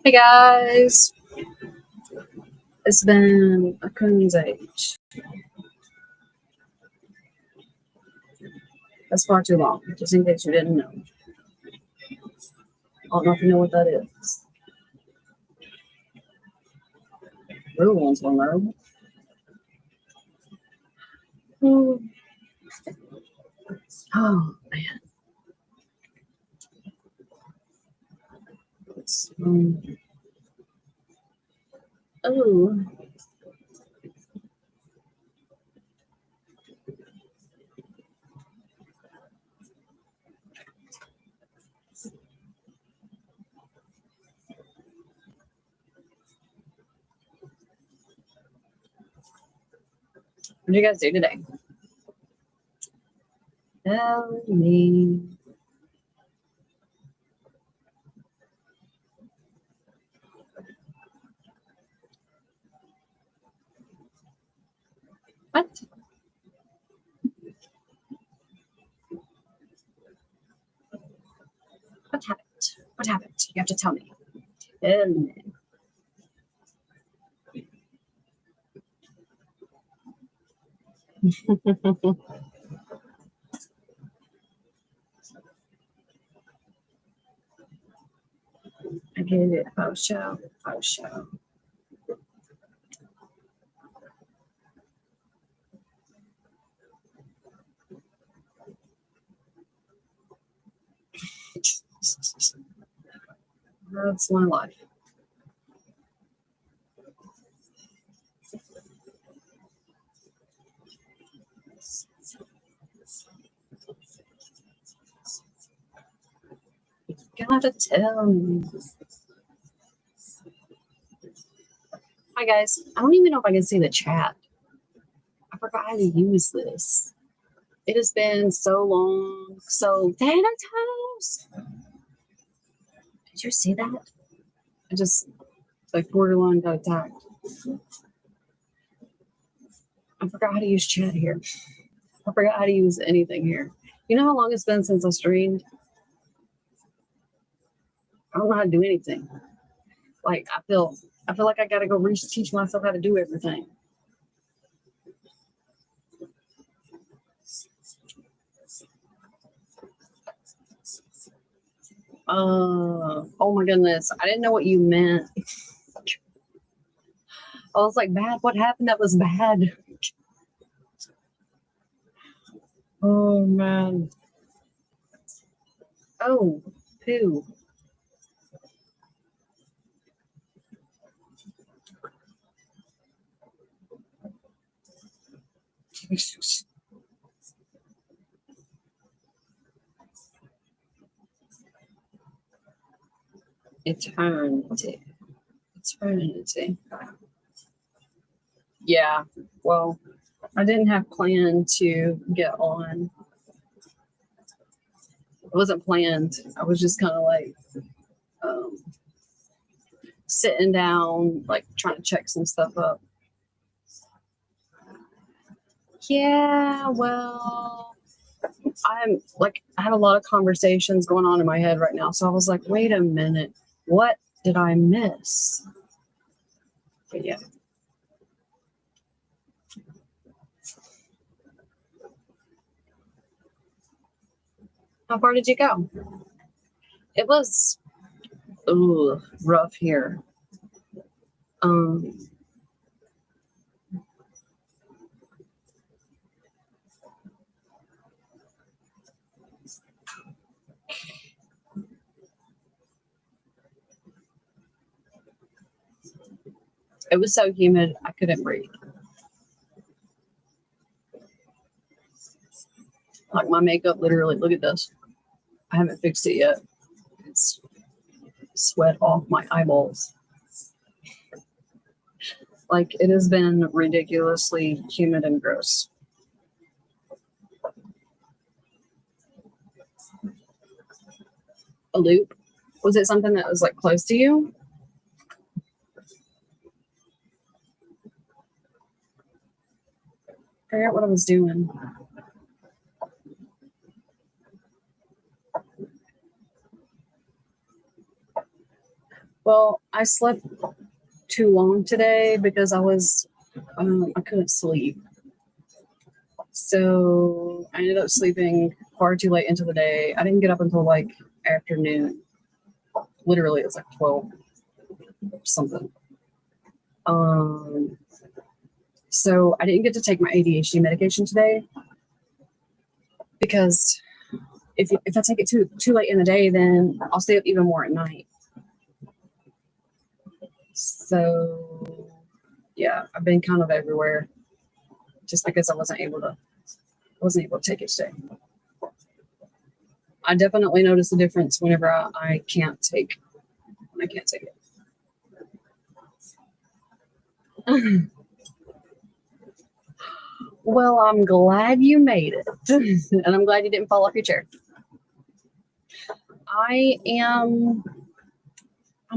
Hey guys, it's been a coon's age. That's far too long, just in case you didn't know. I don't know if you know what that is. Real ones will know. Oh man. Oh. What did you guys do today? Tell me. What? What happened? What happened? You have to tell me. Tell me. I get it. Post show. Post show. That's my life. You gotta tell me. Hi guys. I don't even know if I can see the chat. I forgot how to use this. It has been so long. So Thanatos. Did you see that? I just like borderline got attacked. I forgot how to use chat here. I forgot how to use anything here. You know how long it's been since I streamed? I don't know how to do anything. Like I feel like I gotta go teach myself how to do everything. Oh my goodness. I didn't know what you meant. I was like, bad? What happened that was bad? Oh man. Oh, poo. Eternity. Eternity. Yeah, well, I didn't have planned to get on. It wasn't planned. I was just kind of like sitting down, like trying to check some stuff up. Yeah, well, I have a lot of conversations going on in my head right now. So I was like, wait a minute, what did I miss? But yeah. How far did you go? It was rough here. It was so humid, I couldn't breathe. Like my makeup, literally, look at this. I haven't fixed it yet. It's sweat off my eyeballs. Like it has been ridiculously humid and gross. A loop? Was it something that was like close to you? I forgot what I was doing. Well, I slept too long today because I couldn't sleep. So I ended up sleeping far too late into the day. I didn't get up until like afternoon. Literally, it was like 12 something. Um, so I didn't get to take my ADHD medication today because if I take it too late in the day, then I'll stay up even more at night. So yeah, I've been kind of everywhere just because I wasn't able to take it today. I definitely notice the difference whenever I can't take it. Well, I'm glad you made it. And I'm glad you didn't fall off your chair. I'm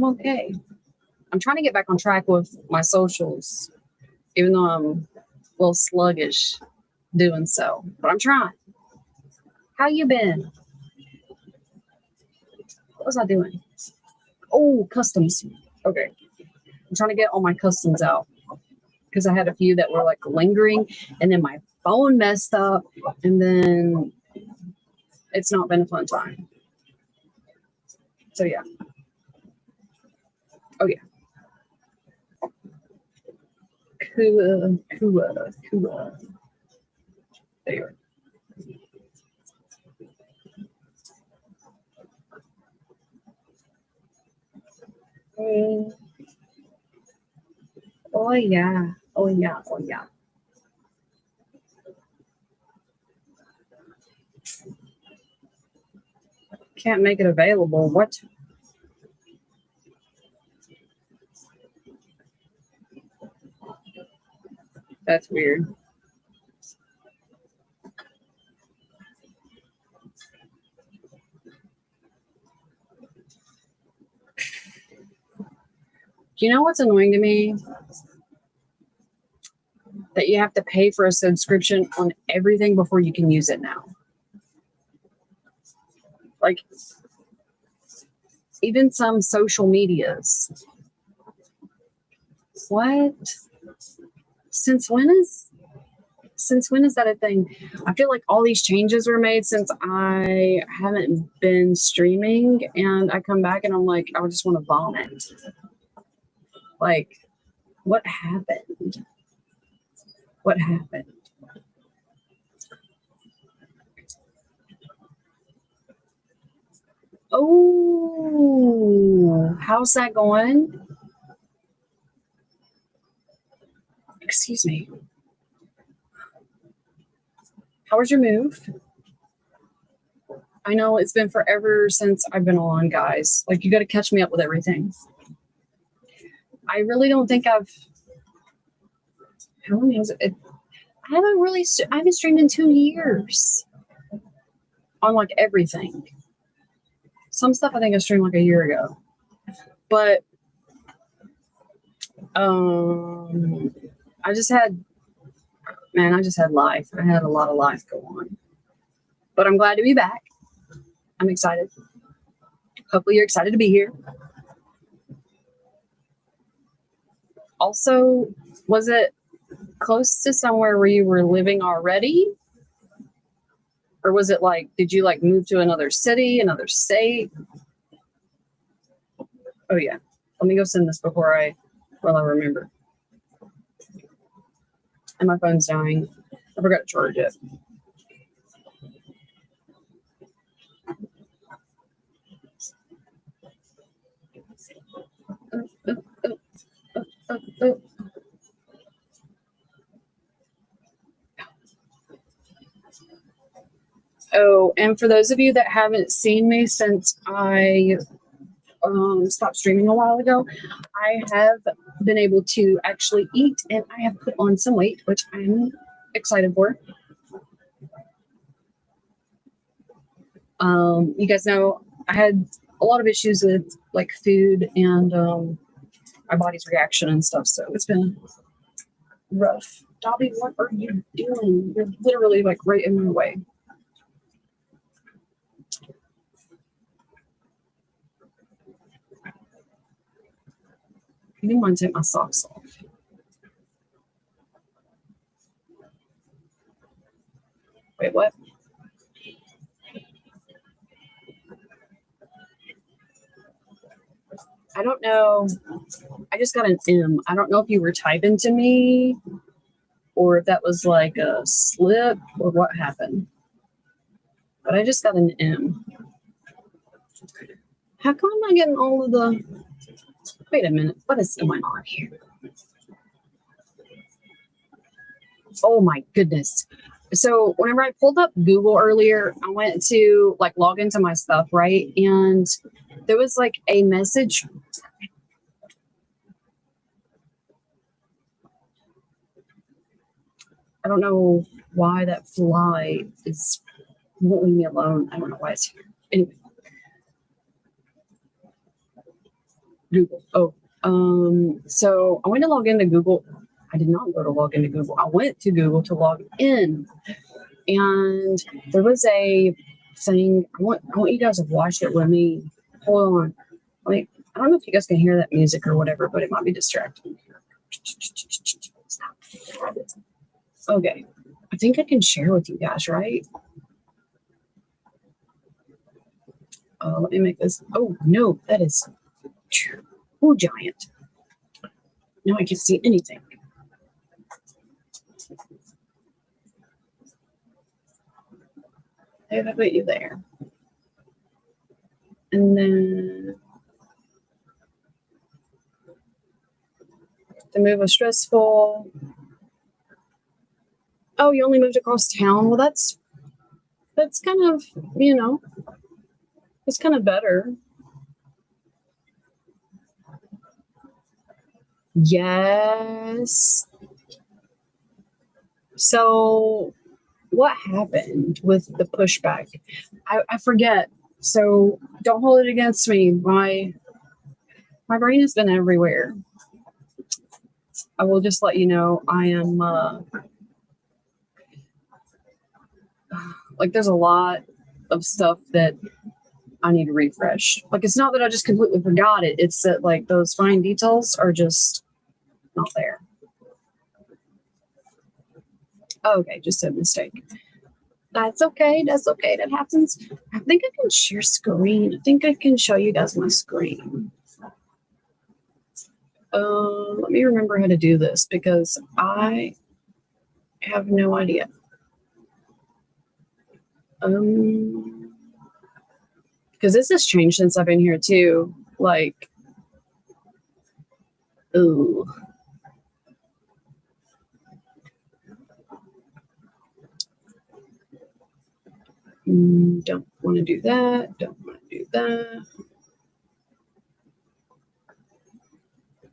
okay. I'm trying to get back on track with my socials, even though I'm a little sluggish doing so. But I'm trying. How you been? What was I doing? Oh, customs. Okay. I'm trying to get all my customs out because I had a few that were like lingering, and then my phone messed up, and then it's not been a fun time. So yeah. Oh yeah. Cool. There you are. Oh yeah. Oh yeah. Oh yeah. Can't make it available. What? That's weird. Do you know what's annoying to me? That you have to pay for a subscription on everything before you can use it now. Like, even some social medias. What? Since when is that a thing? I feel like all these changes were made since I haven't been streaming, and I come back and I'm like, I just want to vomit. Like, what happened? What happened? Oh, how's that going? Excuse me. How was your move? I know it's been forever since I've been on, guys. Like, you got to catch me up with everything. I really don't think I've. How long has it? I haven't streamed in 2 years on like everything. Some stuff I think I streamed like a year ago, but I just had life. I had a lot of life go on, but I'm glad to be back. I'm excited. Hopefully, you're excited to be here. Also, was it close to somewhere where you were living already? Or was it like, did you like move to another city, another state? Oh yeah. Let me go send this before I remember. And my phone's dying. I forgot to charge it. Oh, and for those of you that haven't seen me since I stopped streaming a while ago, I have been able to actually eat, and I have put on some weight, which I'm excited for. You guys know I had a lot of issues with like food and my body's reaction and stuff, so it's been rough. Dobby, what are you doing? You're literally like right in my way. I didn't want to take my socks off. Wait, what? I don't know. I just got an M. I don't know if you were typing to me or if that was like a slip or what happened. But I just got an M. How come I'm not getting all of the... Wait a minute. What is going on here? Oh my goodness. So whenever I pulled up Google earlier, I went to like log into my stuff, right? And there was like a message. I don't know why that fly is won't leave me alone. I don't know why it's here. Anyway. Google. So I went to log into Google. I did not go to log into Google. I went to Google to log in. And there was a thing. I want you guys to watch it with me. Hold on. Like, I don't know if you guys can hear that music or whatever, but it might be distracting. Okay. I think I can share with you guys, right? Let me make this. Oh, no, that is too giant. Now I can't see anything. I have put you there. And then the move was stressful. Oh, you only moved across town? Well, that's kind of, it's kind of better. Yes. So what happened with the pushback? I forget. So don't hold it against me. My brain has been everywhere. I will just let you know I am like there's a lot of stuff that I need to refresh. Like it's not that I just completely forgot it. It's that like those fine details are just not there. Okay, just a mistake. That's okay. That's okay. That happens. I think I can share screen. I think I can show you guys my screen. Let me remember how to do this because I have no idea. Because this has changed since I've been here too. Like, ooh. Don't want to do that. Don't want to do that.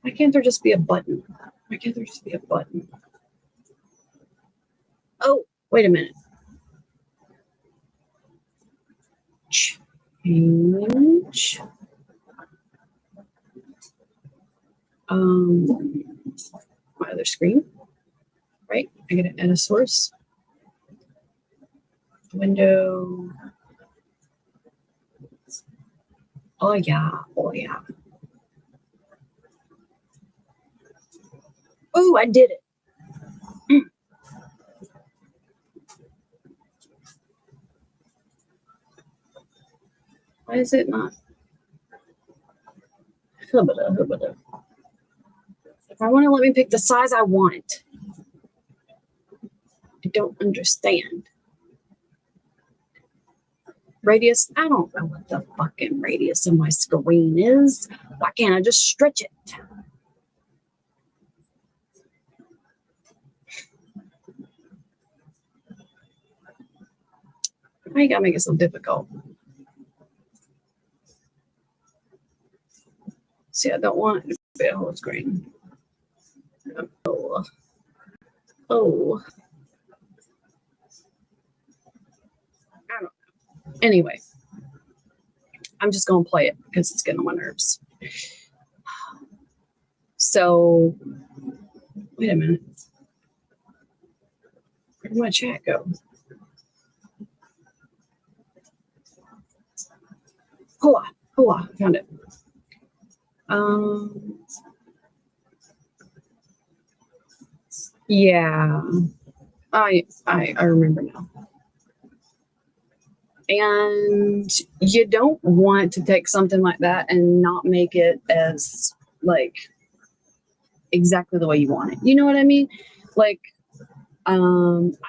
Why can't there just be a button? Why can't there just be a button? Oh, wait a minute. Change. My other screen. Right? I gotta add a source. Window. Oh yeah. Oh yeah. Oh, I did it. Why is it not? Hubbada, hubbada. If I want to let me pick the size I want. I don't understand. Radius, I don't know what the fucking radius of my screen is. Why can't I just stretch it? Why you gotta make it so difficult? See, I don't want it to be a whole screen. Oh. Oh. I don't know. Anyway, I'm just gonna play it because it's getting on my nerves. So, wait a minute. Where did my chat go? Hola, hola, found it. Yeah, I remember now. And you don't want to take something like that and not make it as like exactly the way you want it. You know what I mean? Like, I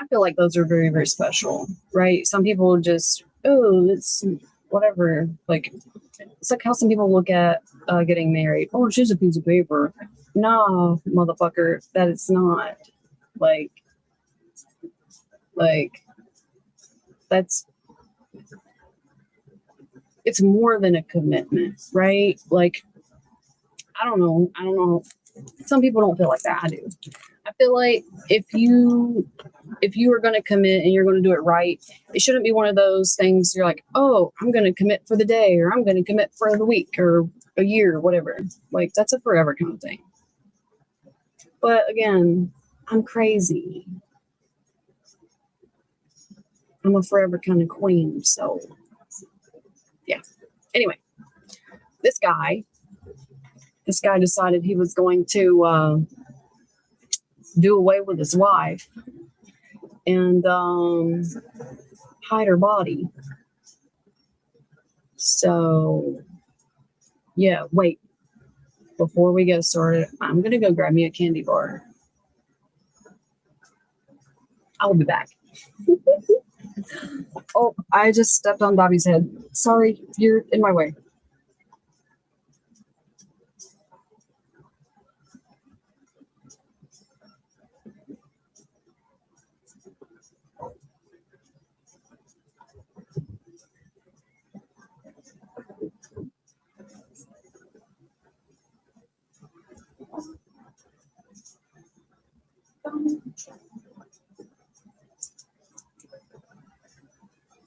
feel like those are very, very special, right? Some people just, oh, it's whatever. Like, it's like how some people look at getting married. Oh, it's just a piece of paper. No, motherfucker, that it's not. Like, like that's it's more than a commitment, right? Like, I don't know. I don't know. Some people don't feel like that. I do. I feel like if you are going to commit and you're going to do it right, it shouldn't be one of those things you're like, oh, I'm going to commit for the day or I'm going to commit for the week or a year or whatever. Like, that's a forever kind of thing. But again, I'm crazy. I'm a forever kind of queen. So, yeah. Anyway, this guy, this guy decided he was going to do away with his wife and hide her body. So, yeah, wait. Before we get started, I'm going to go grab me a candy bar. I'll be back. Oh, I just stepped on Bobby's head. Sorry, you're in my way.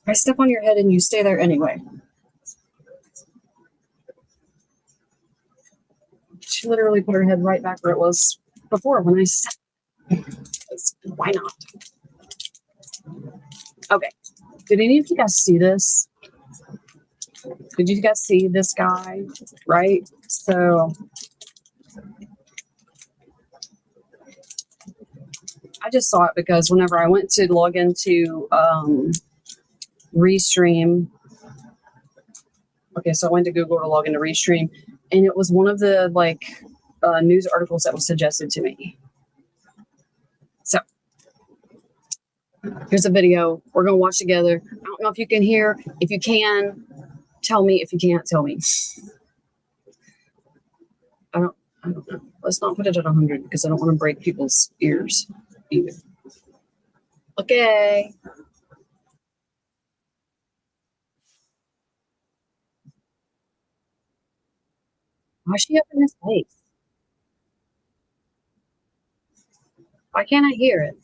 I step on your head and you stay there anyway. She literally put her head right back where it was before when I said, why not? Okay. Did any of you guys see this? Did you guys see this guy? Right? So I just saw it because whenever I went to log into Restream, okay, so I went to Google to log into Restream, and it was one of the news articles that was suggested to me. So here's a video we're gonna watch together. I don't know if you can hear. If you can, tell me. If you can't, tell me. I don't know. Let's not put it at 100 because I don't want to break people's ears either. Okay. Why is she up in his face? Why can't I hear it?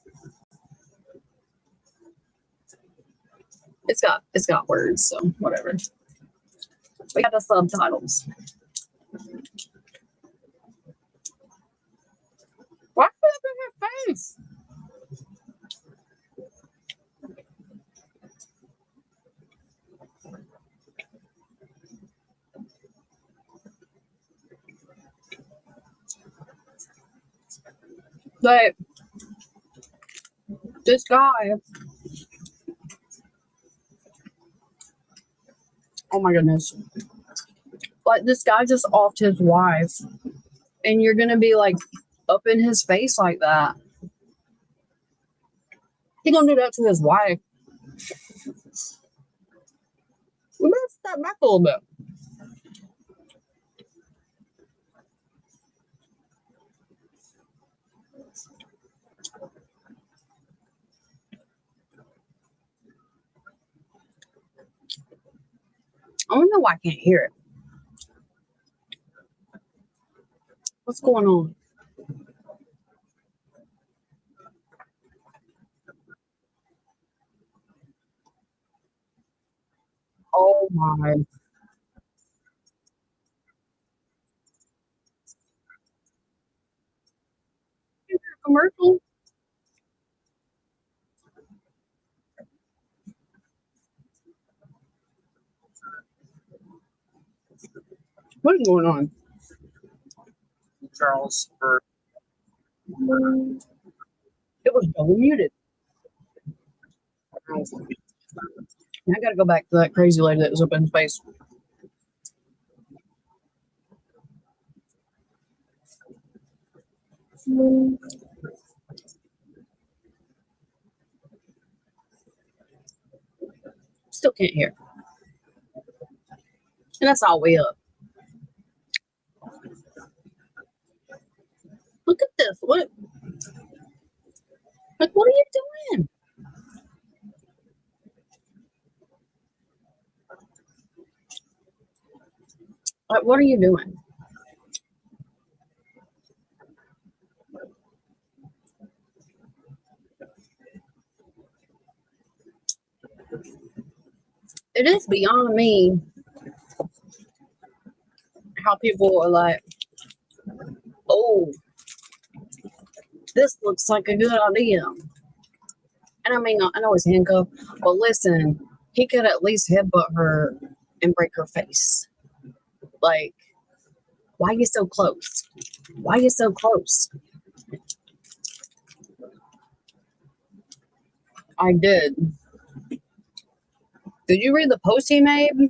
It's got words, so whatever. We got the subtitles. Why is it up in her face? But this guy, oh my goodness. Like this guy just offed his wife, and you're gonna be like up in his face like that. He gonna do that to his wife. We better step back a little bit. I don't know why I can't hear it. What's going on? Oh my commercial. What is going on? Charles. It was double muted. I got to go back to that crazy lady that was up in space. Still can't hear. And that's all way up. Look at this. What? Like, what are you doing? Like, what are you doing? It is beyond me how people are like, oh, this looks like a good idea. And I mean, I know he's handcuffed, but listen, he could at least headbutt her and break her face. Like, why are you so close? Why are you so close? I did. Did you read the post he made? I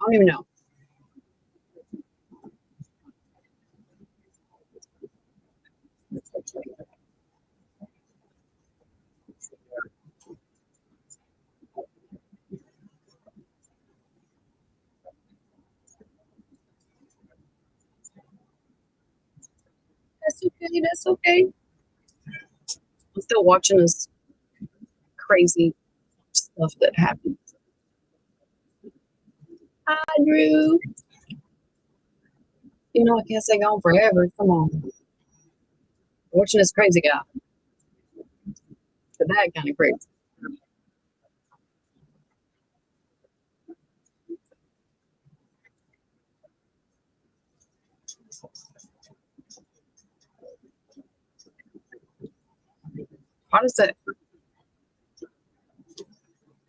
don't even know. That's okay. That's okay. I'm still watching this crazy stuff that happened. Hi, Drew. You know, I can't stay gone forever. Come on. Watching this crazy guy. The bad kind of crazy. How does that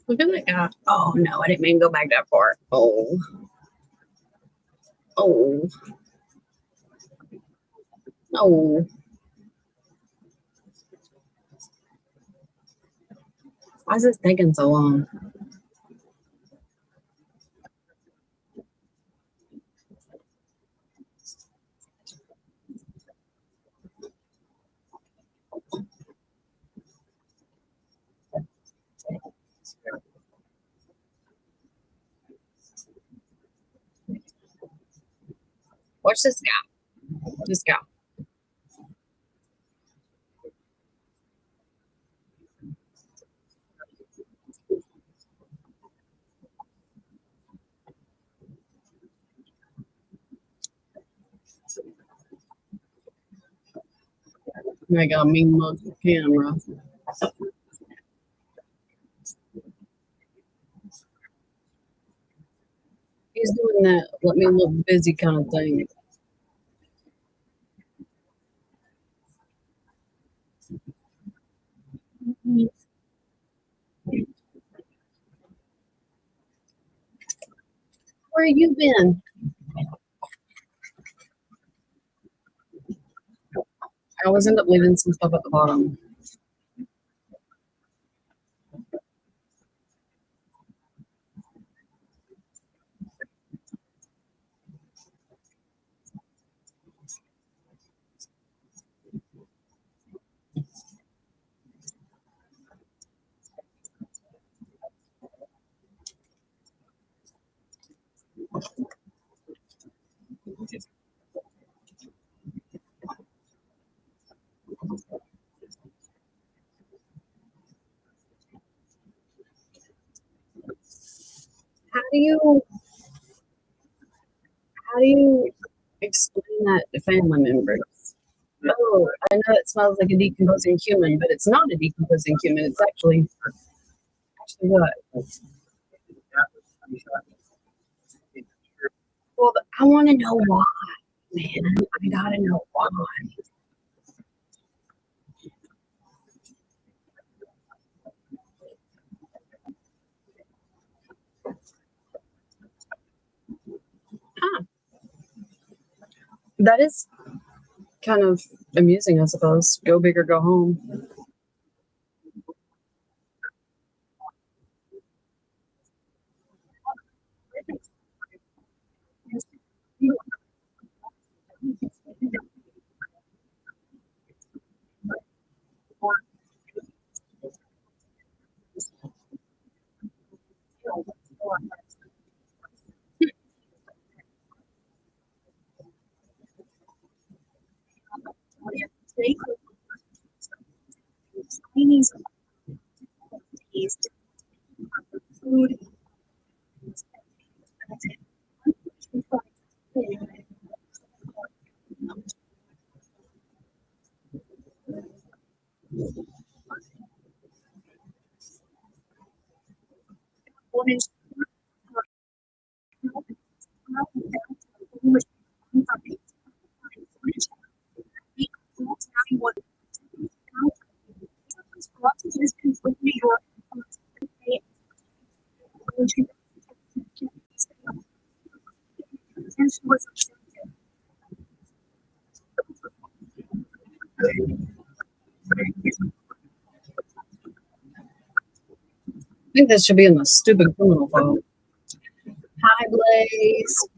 look at that guy? Oh no, I didn't mean to go back that far. Oh, oh, no. Why is this taking so long? Watch this guy. This guy. I got a mean mug camera. He's doing that let me look busy kind of thing. Where you been? I always end up leaving some stuff at the bottom. How do you how do you explain that to family members? Oh, I know it smells like a decomposing human, but it's not a decomposing human. It's actually what? Well, I want to know why, man. I gotta know why. Huh. That is kind of amusing, I suppose. Go big or go home. I think that should be in the stupid criminal file. Hi, Blaze.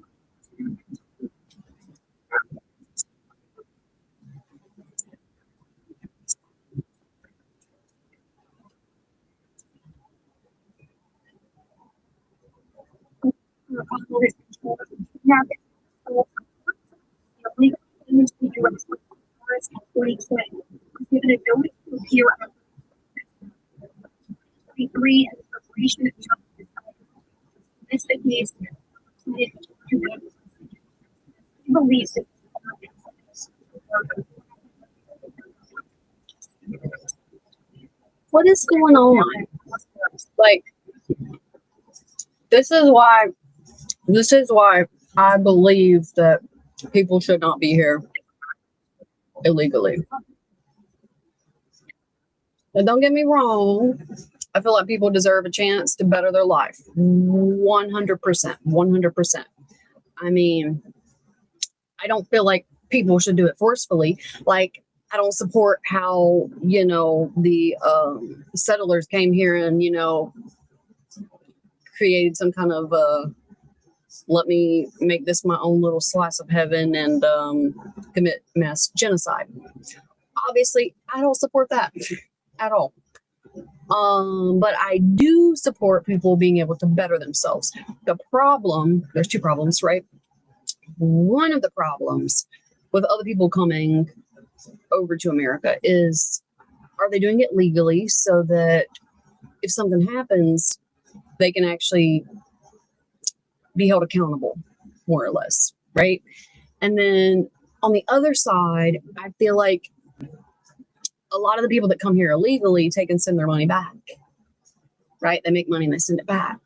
What is going on? Like, this is why this is why I believe that people should not be here illegally. Now, don't get me wrong. I feel like people deserve a chance to better their life. 100%. 100%. I mean, I don't feel like people should do it forcefully. Like, I don't support how, the settlers came here and, created some kind of let me make this my own little slice of heaven and commit mass genocide. Obviously, I don't support that at all. But I do support people being able to better themselves. There's two problems, right? one of the problems with other people coming over to America is, are they doing it legally so that if something happens, they can actually be held accountable, more or less, right? And then on the other side, I feel like a lot of the people that come here illegally take and send their money back, right? They make money and they send it back.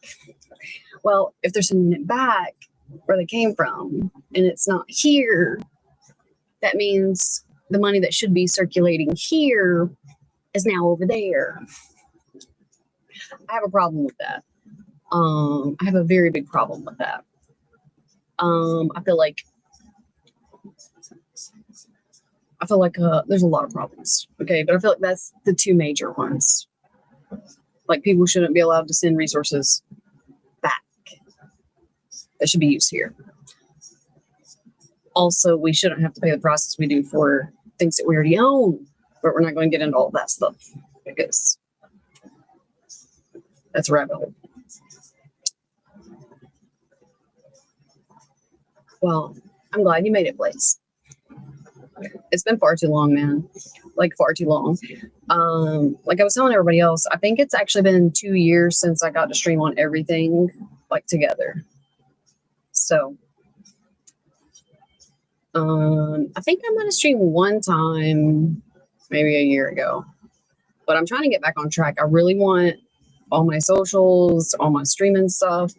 Well, if they're sending it back where they came from and it's not here, that means the money that should be circulating here is now over there. I have a problem with that. I have a very big problem with that. I feel like there's a lot of problems. Okay, but I feel like that's the two major ones. Like, people shouldn't be allowed to send resources back that should be used here. Also, we shouldn't have to pay the prices we do for things that we already own, but we're not going to get into all that stuff because that's a rabbit hole. Well, I'm glad you made it, Blaze. It's been far too long, man. Like, far too long. Like I was telling everybody else, I think it's actually been 2 years since I got to stream on everything, like, together. So, I think I'm going to stream one time, maybe a year ago. But I'm trying to get back on track. I really want all my socials, all my streaming stuff.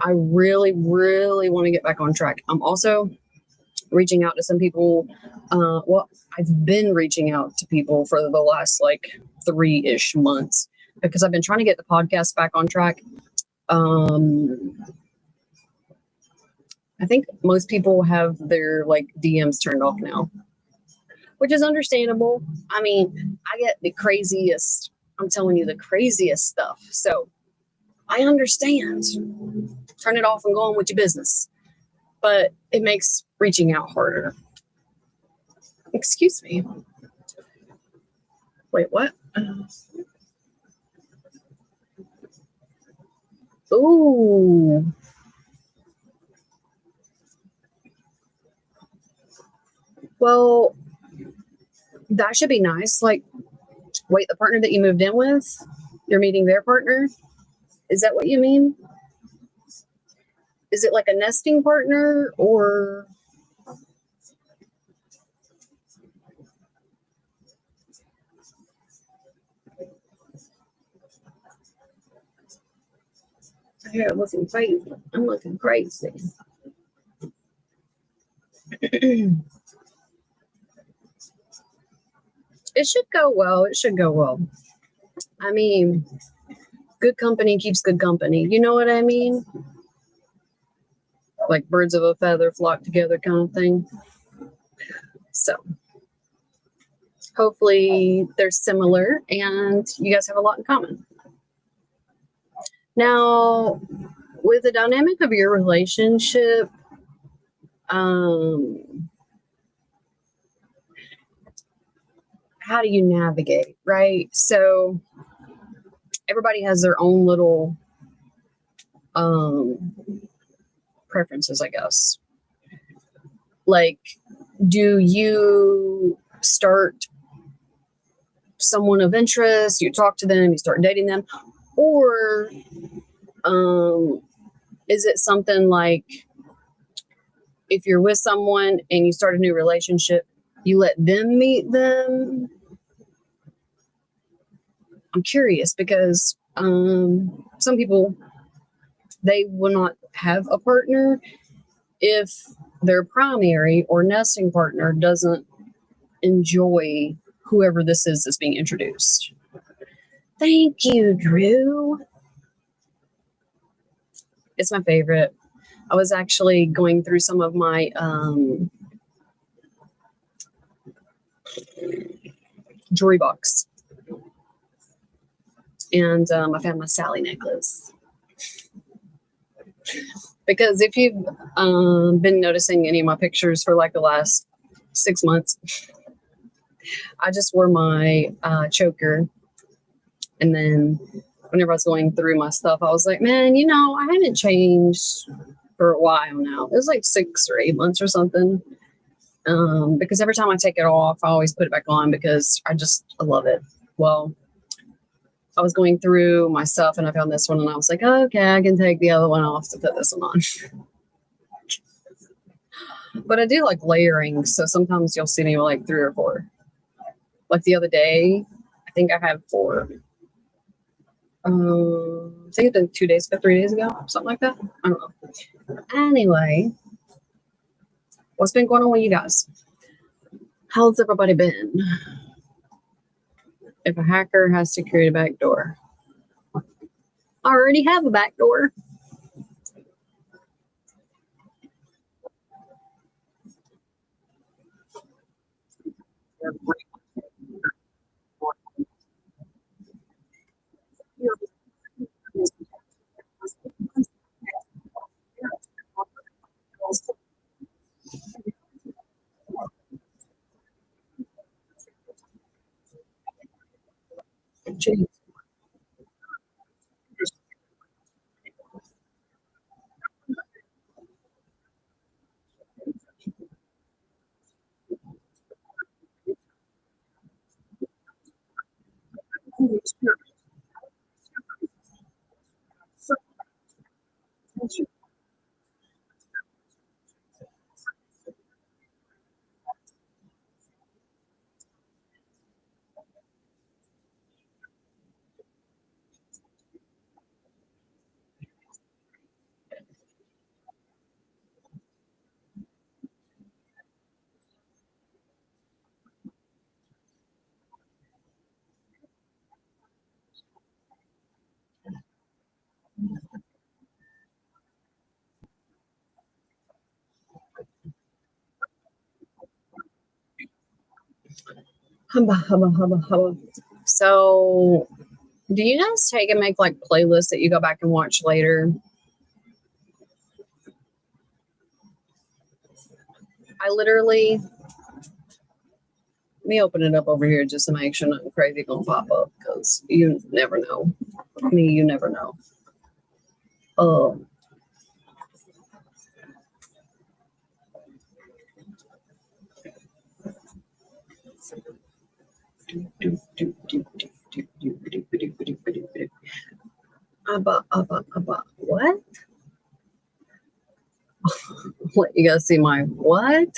I really, really want to get back on track. I'm also reaching out to some people. Well, I've been reaching out to people for the last like 3-ish months because I've been trying to get the podcast back on track. I think most people have their like DMs turned off now, which is understandable. I mean, I get the craziest, I'm telling you, the craziest stuff. So I understand. Turn it off and go on with your business. But it makes reaching out harder. Excuse me. Wait, what? Ooh. Well, that should be nice. Like, wait, the partner that you moved in with, you're meeting their partner? Is that what you mean? Is it like a nesting partner or? Yeah, I'm looking crazy. I'm looking crazy. It should go well. It should go well. I mean, good company keeps good company. You know what I mean? Like birds of a feather flock together kind of thing. So hopefully they're similar and you guys have a lot in common. Now, with the dynamic of your relationship, how do you navigate, right? So everybody has their own little preferences, I guess. Like, do you start someone of interest, you talk to them, you start dating them, or is it something like if you're with someone and you start a new relationship, you let them meet them? I'm curious because some people, they will not have a partner if their primary or nesting partner doesn't enjoy whoever this is that's being introduced. Thank you, Drew. It's my favorite. I was actually going through some of my jewelry box. And I found my Sally necklace. Because if you've been noticing any of my pictures for like the last 6 months, I just wore my choker. And then whenever I was going through my stuff, I was like, man, you know, I haven't changed for a while now. It was like 6 or 8 months or something. Because every time I take it off, I always put it back on because I love it. Well, I was going through my stuff and I found this one and I was like, okay, I can take the other one off to put this one on. But I do like layering, so sometimes you'll see me with like 3 or 4. Like the other day, I think I had 4. I think it 2 days ago, 3 days ago, something like that. I don't know. Anyway, what's been going on with you guys? How's everybody been? If a hacker has to create a backdoor, I already have a backdoor. Hubba. So, do you guys take and make like playlists that you go back and watch later? I literally, let me open it up over here just to make sure nothing crazy gonna pop up because you never know. You never know. Oh, what? Let you guys see my what?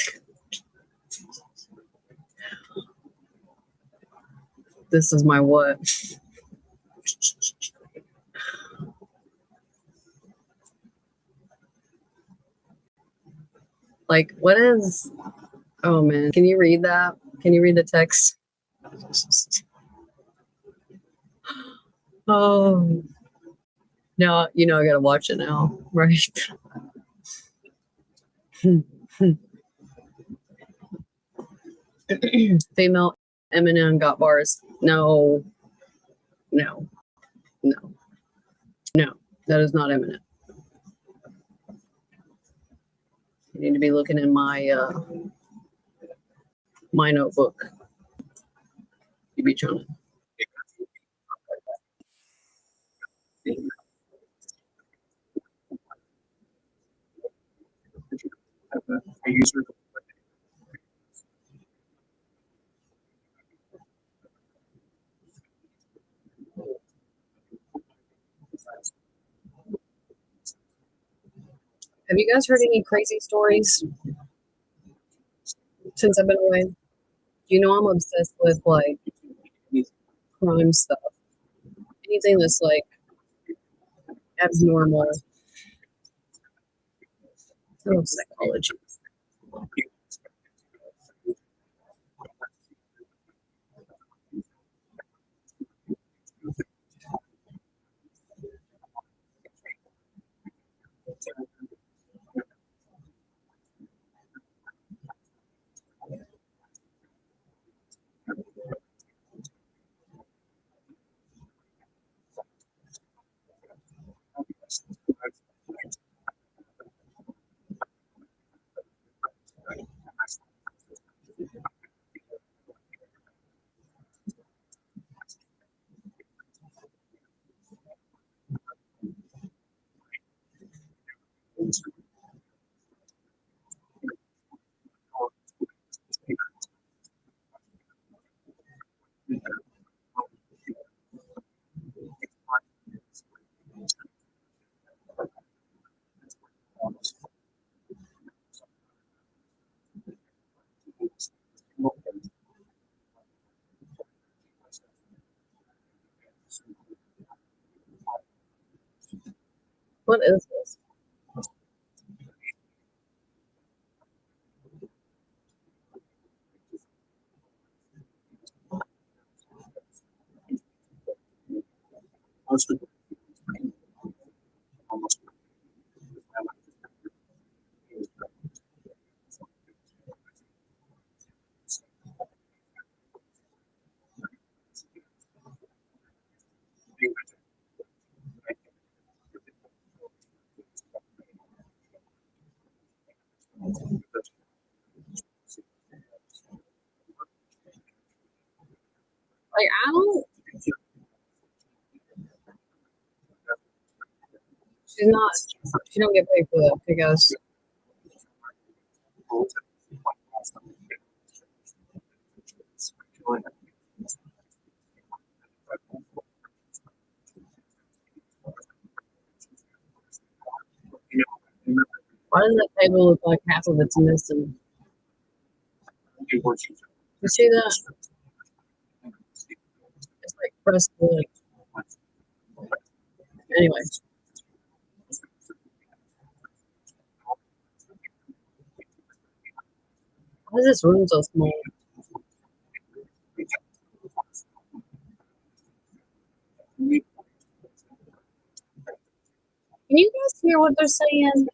This is my what? Like, what is? Oh man, can you read that? Can you read the text? Oh, now you know I gotta watch it now, right? Female Eminem got bars. No, no, no, no. That is not Eminem. You need to be looking in my notebook. You be trying to. Have you guys heard any crazy stories since I've been away? You know I'm obsessed with like crime stuff. Anything that's like abnormal. Oh, psychology. What is this? Like I don't. She's not. She don't get paid for that because why does that table look like half of it's missing? You see that? It's like pressed wood. Anyway, why is this room so small? Can you guys hear what they're saying?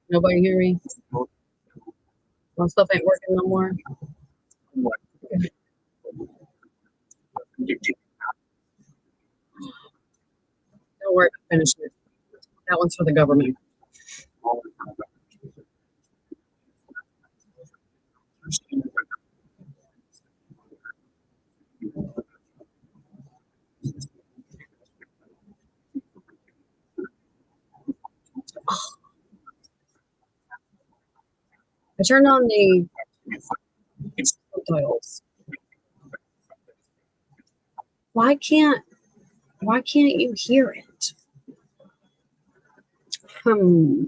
Nobody hear me? My stuff ain't working no more. Don't worry, I finished it. That one's for the government. I turned on the subtitles. Why can't you hear it? Hmm.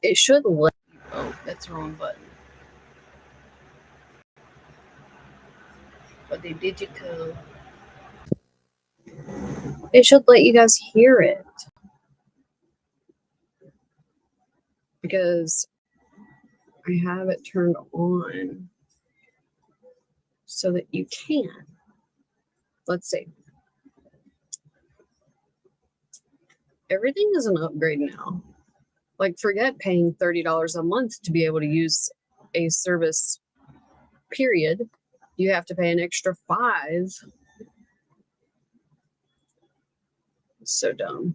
It should let. Oh, that's the wrong button. But the digital. It should let you guys hear it because I have it turned on so that you can. Let's see. Everything is an upgrade now. Like, forget paying $30 a month to be able to use a service, period. You have to pay an extra $5. It's so dumb.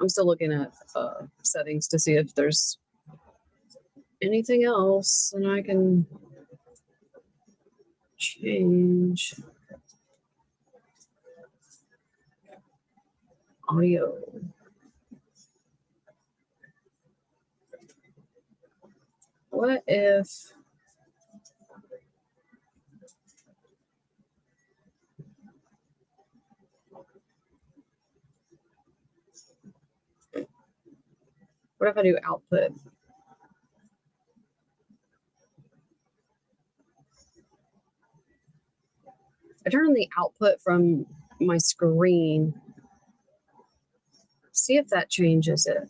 I'm still looking at settings to see if there's anything else and I can change audio. What if I do output? I turn on the output from my screen. See if that changes it.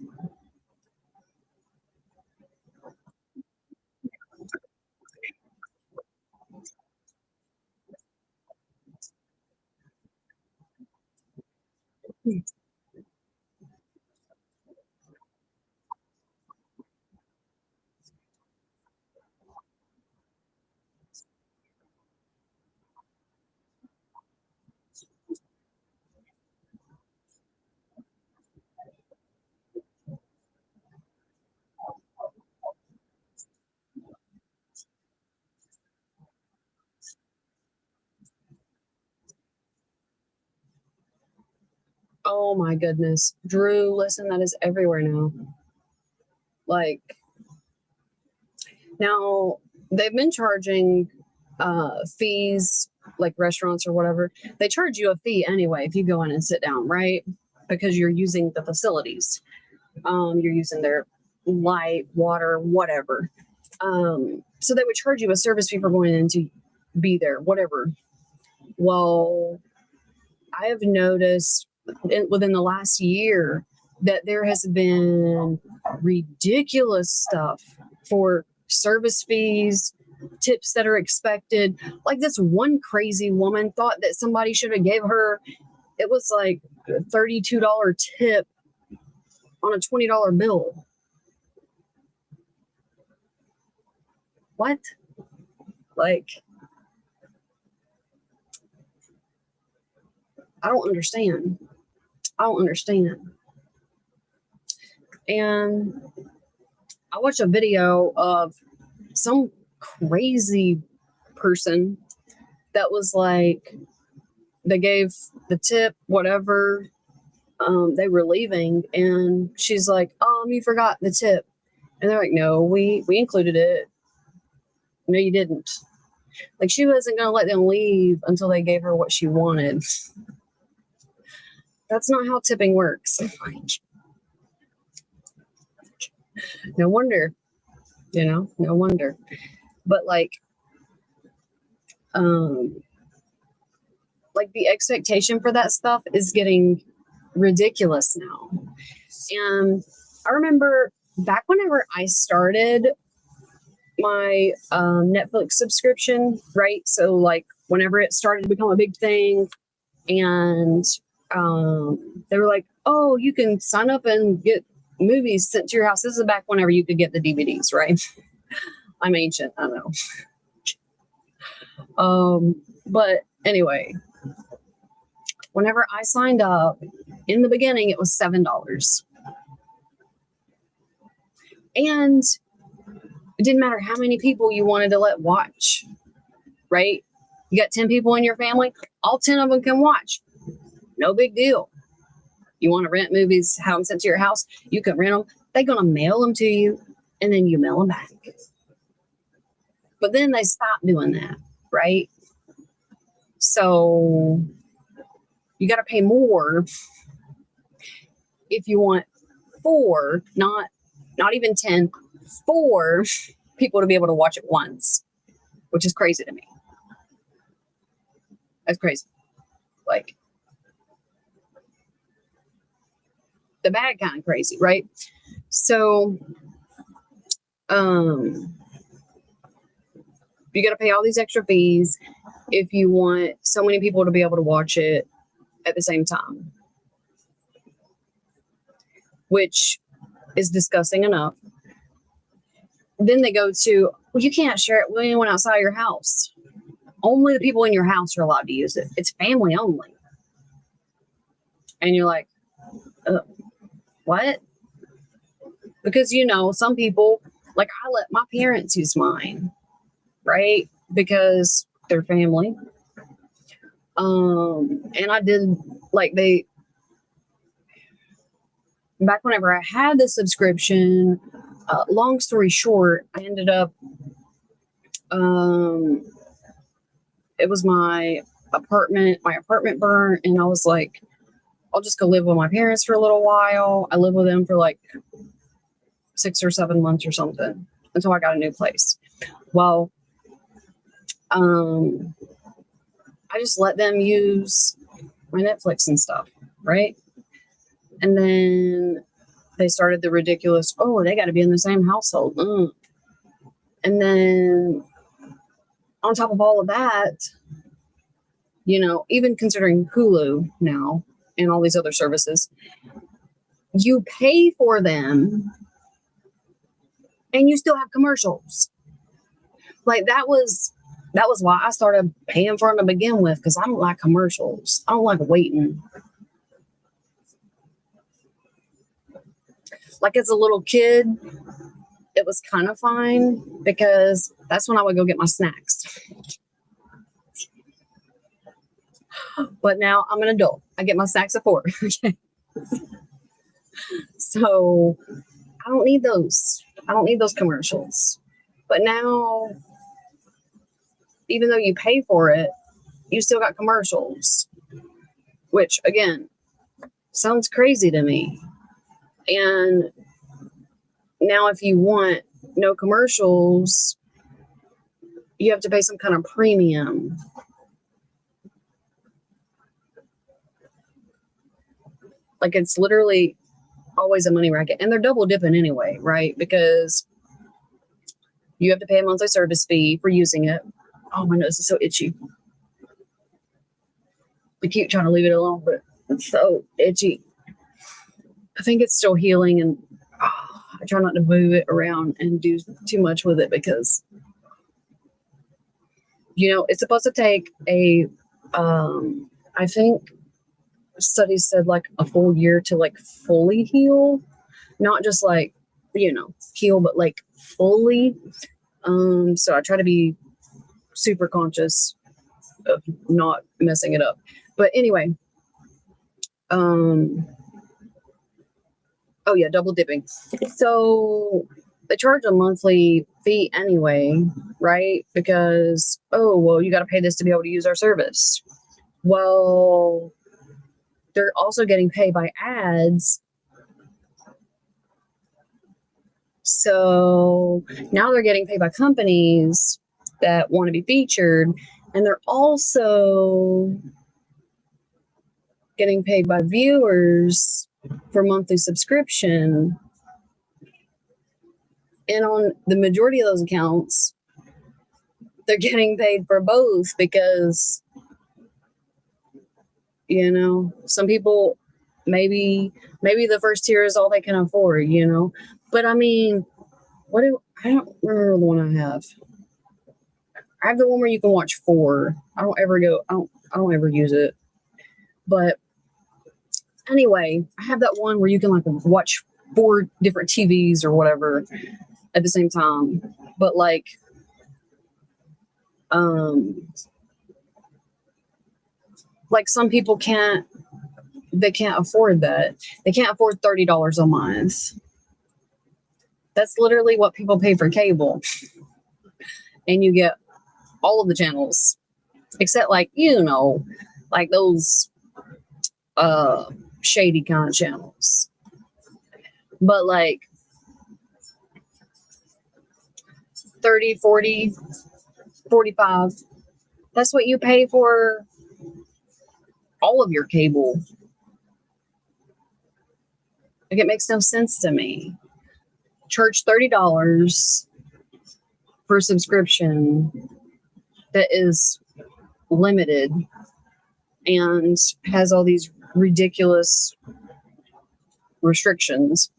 Oh my goodness. Drew, listen, that is everywhere now. Like, Now, they've been charging fees, like restaurants or whatever. They charge you a fee anyway if you go in and sit down, right? Because you're using the facilities. You're using their light, water, whatever. So they would charge you a service fee for going in to be there, whatever. Well, I have noticed within the last year that there has been ridiculous stuff for service fees, tips that are expected. Like this one crazy woman thought that somebody should have gave her, it was like a $32 tip on a $20 bill. What? Like, I don't understand. I don't understand. And I watched a video of some crazy person that was like, they gave the tip, whatever. They were leaving, and she's like, you forgot the tip. And they're like, no, we included it. No, you didn't. Like, she wasn't going to let them leave until they gave her what she wanted. That's not how tipping works. No wonder, no wonder. But like the expectation for that stuff is getting ridiculous now. And I remember back whenever I started my Netflix subscription, right? So like whenever it started to become a big thing, and they were like, oh, you can sign up and get movies sent to your house. This is back whenever you could get the DVDs, right? I'm ancient, I know. But anyway, whenever I signed up, in the beginning, it was $7. And it didn't matter how many people you wanted to let watch, right? You got 10 people in your family, all 10 of them can watch. No big deal. You want to rent movies, have them sent to your house, you can rent them. They're going to mail them to you, and then you mail them back. But then they stopped doing that, right? So you got to pay more if you want 4, not even 10, 4 people to be able to watch it once, which is crazy to me. That's crazy. Like, the bad kind of crazy, right? So you got to pay all these extra fees if you want so many people to be able to watch it at the same time, which is disgusting enough. Then they go to, well, you can't share it with anyone outside your house. Only the people in your house are allowed to use it. It's family only. And you're like, what? Because, some people, like, I let my parents use mine, right? Because they're family. And I did, like, back whenever I had the subscription, long story short, I ended up, it was my apartment burned, and I was like, I'll just go live with my parents for a little while. I lived with them for like 6 or 7 months or something until I got a new place. Well, I just let them use my Netflix and stuff, right? And then they started the ridiculous, they got to be in the same household. And then on top of all of that, even considering Hulu now and all these other services, you pay for them and you still have commercials. Like, that was why I started paying for them to begin with, because I don't like commercials. I don't like waiting. Like, as a little kid, it was kind of fine because that's when I would go get my snacks. But now I'm an adult. I get my snacks at 4. So I don't need those. I don't need those commercials. But now, even though you pay for it, you still got commercials, which again sounds crazy to me. And now, if you want no commercials, you have to pay some kind of premium. Like, it's literally always a money racket. And they're double dipping anyway, right? Because you have to pay a monthly service fee for using it. Oh, my nose is so itchy. I keep trying to leave it alone, but it's so itchy. I think it's still healing, and I try not to move it around and do too much with it because, it's supposed to take I think studies said like a full year to like fully heal, not just like, heal, but like fully. So I try to be super conscious of not messing it up. But anyway, oh yeah, double dipping. So they charge a monthly fee anyway, right? Because, oh, well, you got to pay this to be able to use our service. Well, they're also getting paid by ads. So now they're getting paid by companies that want to be featured, and they're also getting paid by viewers for monthly subscription. And on the majority of those accounts, they're getting paid for both because, some people, maybe the first tier is all they can afford, But I mean, I don't remember the one I have. I have the one where you can watch 4. I don't ever use it. But anyway, I have that one where you can like watch 4 different TVs or whatever at the same time. But like, some people can't afford that. They can't afford $30 a month. That's literally what people pay for cable. And you get all of the channels, except like, like those shady kind of channels. But like 30, 40, 45, that's what you pay for all of your cable. Like, it makes no sense to me. Charge $30 for a subscription that is limited and has all these ridiculous restrictions.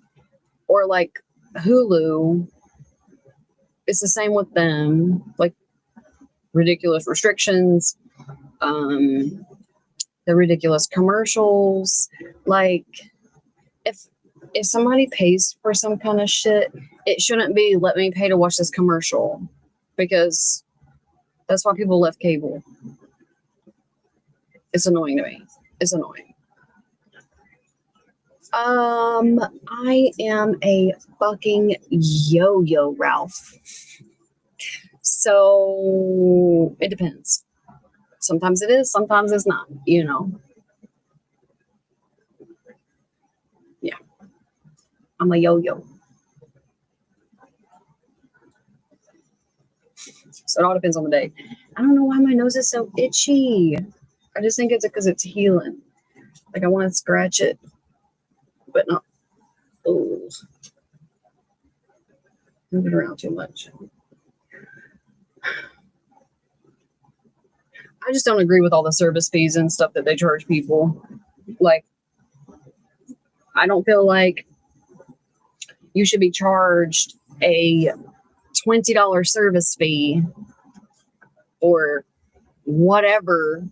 Or like Hulu, it's the same with them, like ridiculous restrictions, the ridiculous commercials. Like, if somebody pays for some kind of shit, it shouldn't be, let me pay to watch this commercial, because that's why people left cable. It's annoying to me. It's annoying. I am a fucking yo-yo, Ralph. So it depends. Sometimes it is, sometimes it's not, Yeah. I'm a yo-yo. So it all depends on the day. I don't know why my nose is so itchy. I just think it's because it's healing. Like, I want to scratch it, but not. Oh, move it around too much. I just don't agree with all the service fees and stuff that they charge people. Like, I don't feel like you should be charged a $20 service fee or whatever.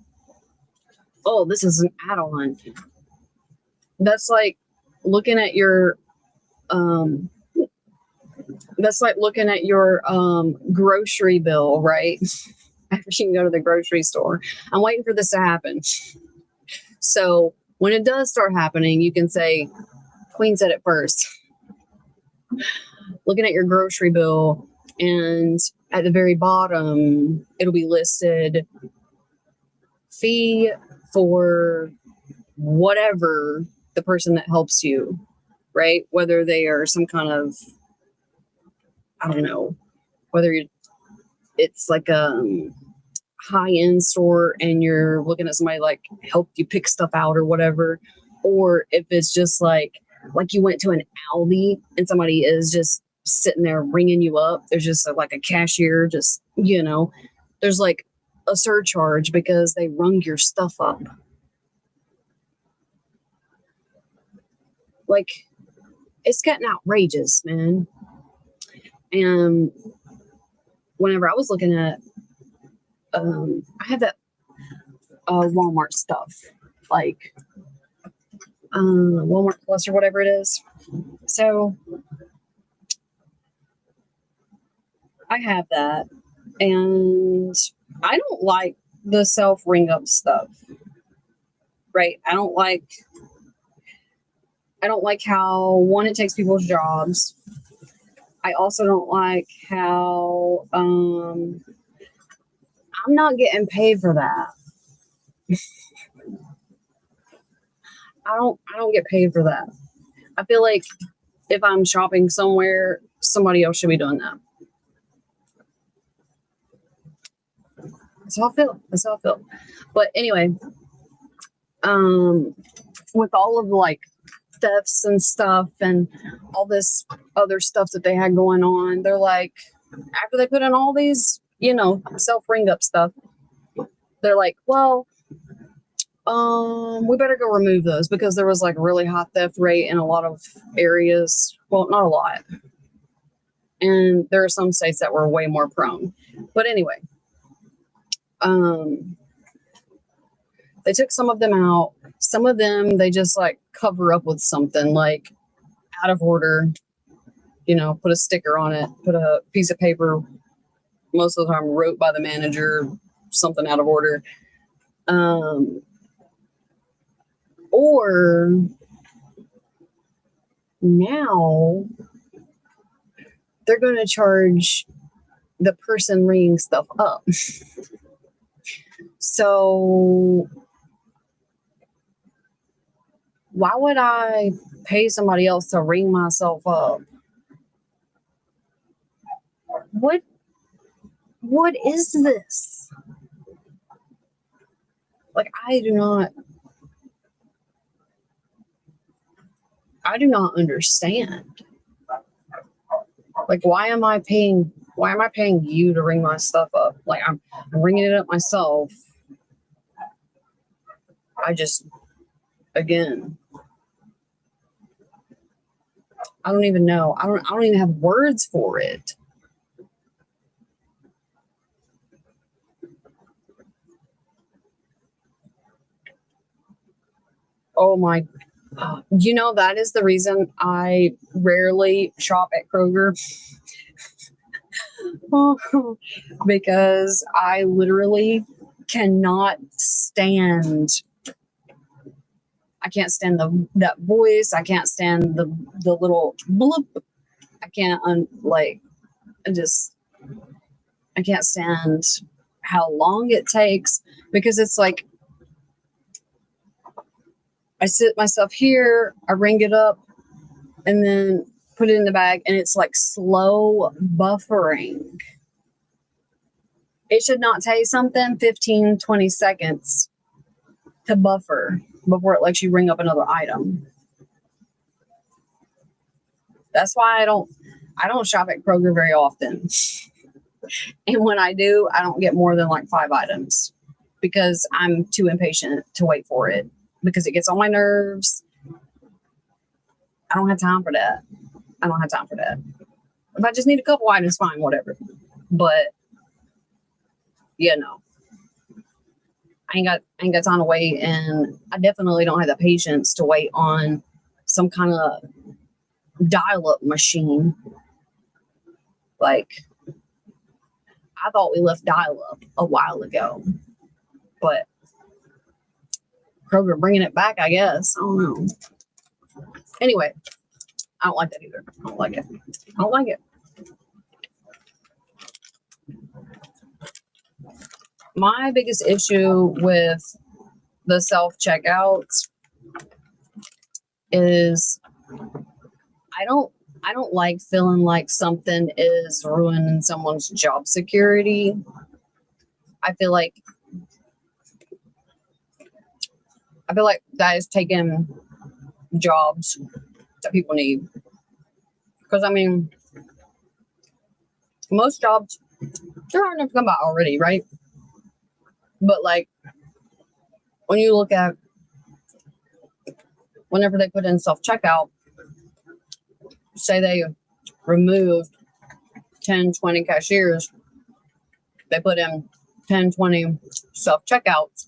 Oh, this is an add-on. That's like looking at your grocery bill, right? After you can go to the grocery store. I'm waiting for this to happen. So when it does start happening, you can say, Queen said it first. Looking at your grocery bill And at the very bottom, it'll be listed fee for whatever the person that helps you, right? Whether they are some kind of, I don't know, whether it's like a high-end store and you're looking at somebody like help you pick stuff out or whatever, or if it's just like you went to an Aldi and somebody is just sitting there ringing you up. There's just like a cashier, just, there's like a surcharge because they rung your stuff up. Like, it's getting outrageous, man. And whenever I was looking at, I had that Walmart stuff, like Walmart Plus or whatever it is. So I have that, and I don't like the self ring up stuff, right? I don't like how, one, it takes people's jobs. I also don't like how I'm not getting paid for that. I don't get paid for that. I feel like if I'm shopping somewhere, somebody else should be doing that. That's how I feel. But anyway, with all of like thefts and stuff and all this other stuff that they had going on, they're like, after they put in all these, self ring up stuff, they're like, well, we better go remove those because there was like a really high theft rate in a lot of areas. Well, not a lot. And there are some states that were way more prone. But anyway, they took some of them out. Some of them, they just like cover up with something like out of order, put a sticker on it, put a piece of paper, most of the time wrote by the manager, something out of order. Or now they're going to charge the person ringing stuff up. So why would I pay somebody else to ring myself up? What is this? Like, I do not understand. Like, why am I paying you to ring my stuff up? Like, I'm ringing it up myself. Again, I don't even know. I don't even have words for it. Oh my, that is the reason I rarely shop at Kroger. Because I literally cannot stand. I can't stand that voice. I can't stand the little bloop. I can't I can't stand how long it takes, because it's like I sit myself here, I ring it up, and then put it in the bag, and it's like slow buffering. It should not take something 15, 20 seconds to buffer before it lets you ring up another item. That's why I don't shop at Kroger very often. And when I do, I don't get more than like 5 items because I'm too impatient to wait for it, because it gets on my nerves. I don't have time for that. If I just need a couple items, fine, whatever. But I ain't got time to wait, and I definitely don't have the patience to wait on some kind of dial-up machine. Like, I thought we left dial-up a while ago, but Kroger bringing it back, I guess. I don't know. Anyway, I don't like that either. I don't like it. My biggest issue with the self-checkouts is I don't like feeling like something is ruining someone's job security. I feel like that is taking jobs that people need. Because I mean, most jobs they're hard enough to come by already, right? But like when you look at whenever they put in self-checkout, say they removed 10, 20 cashiers, they put in 10, 20 self-checkouts,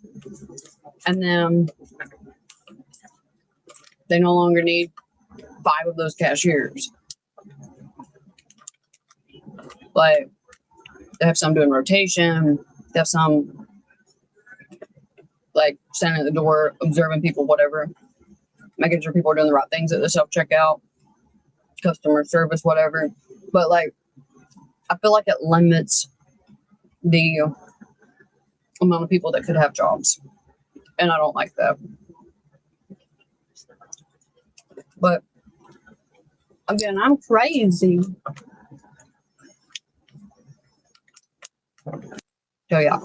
and then they no longer need 5 of those cashiers. Like they have some doing rotation, they have some like standing at the door, observing people, whatever, making sure people are doing the right things at the self-checkout, customer service, whatever. But like, I feel like it limits the amount of people that could have jobs. And I don't like that. But again, I'm crazy. So yeah.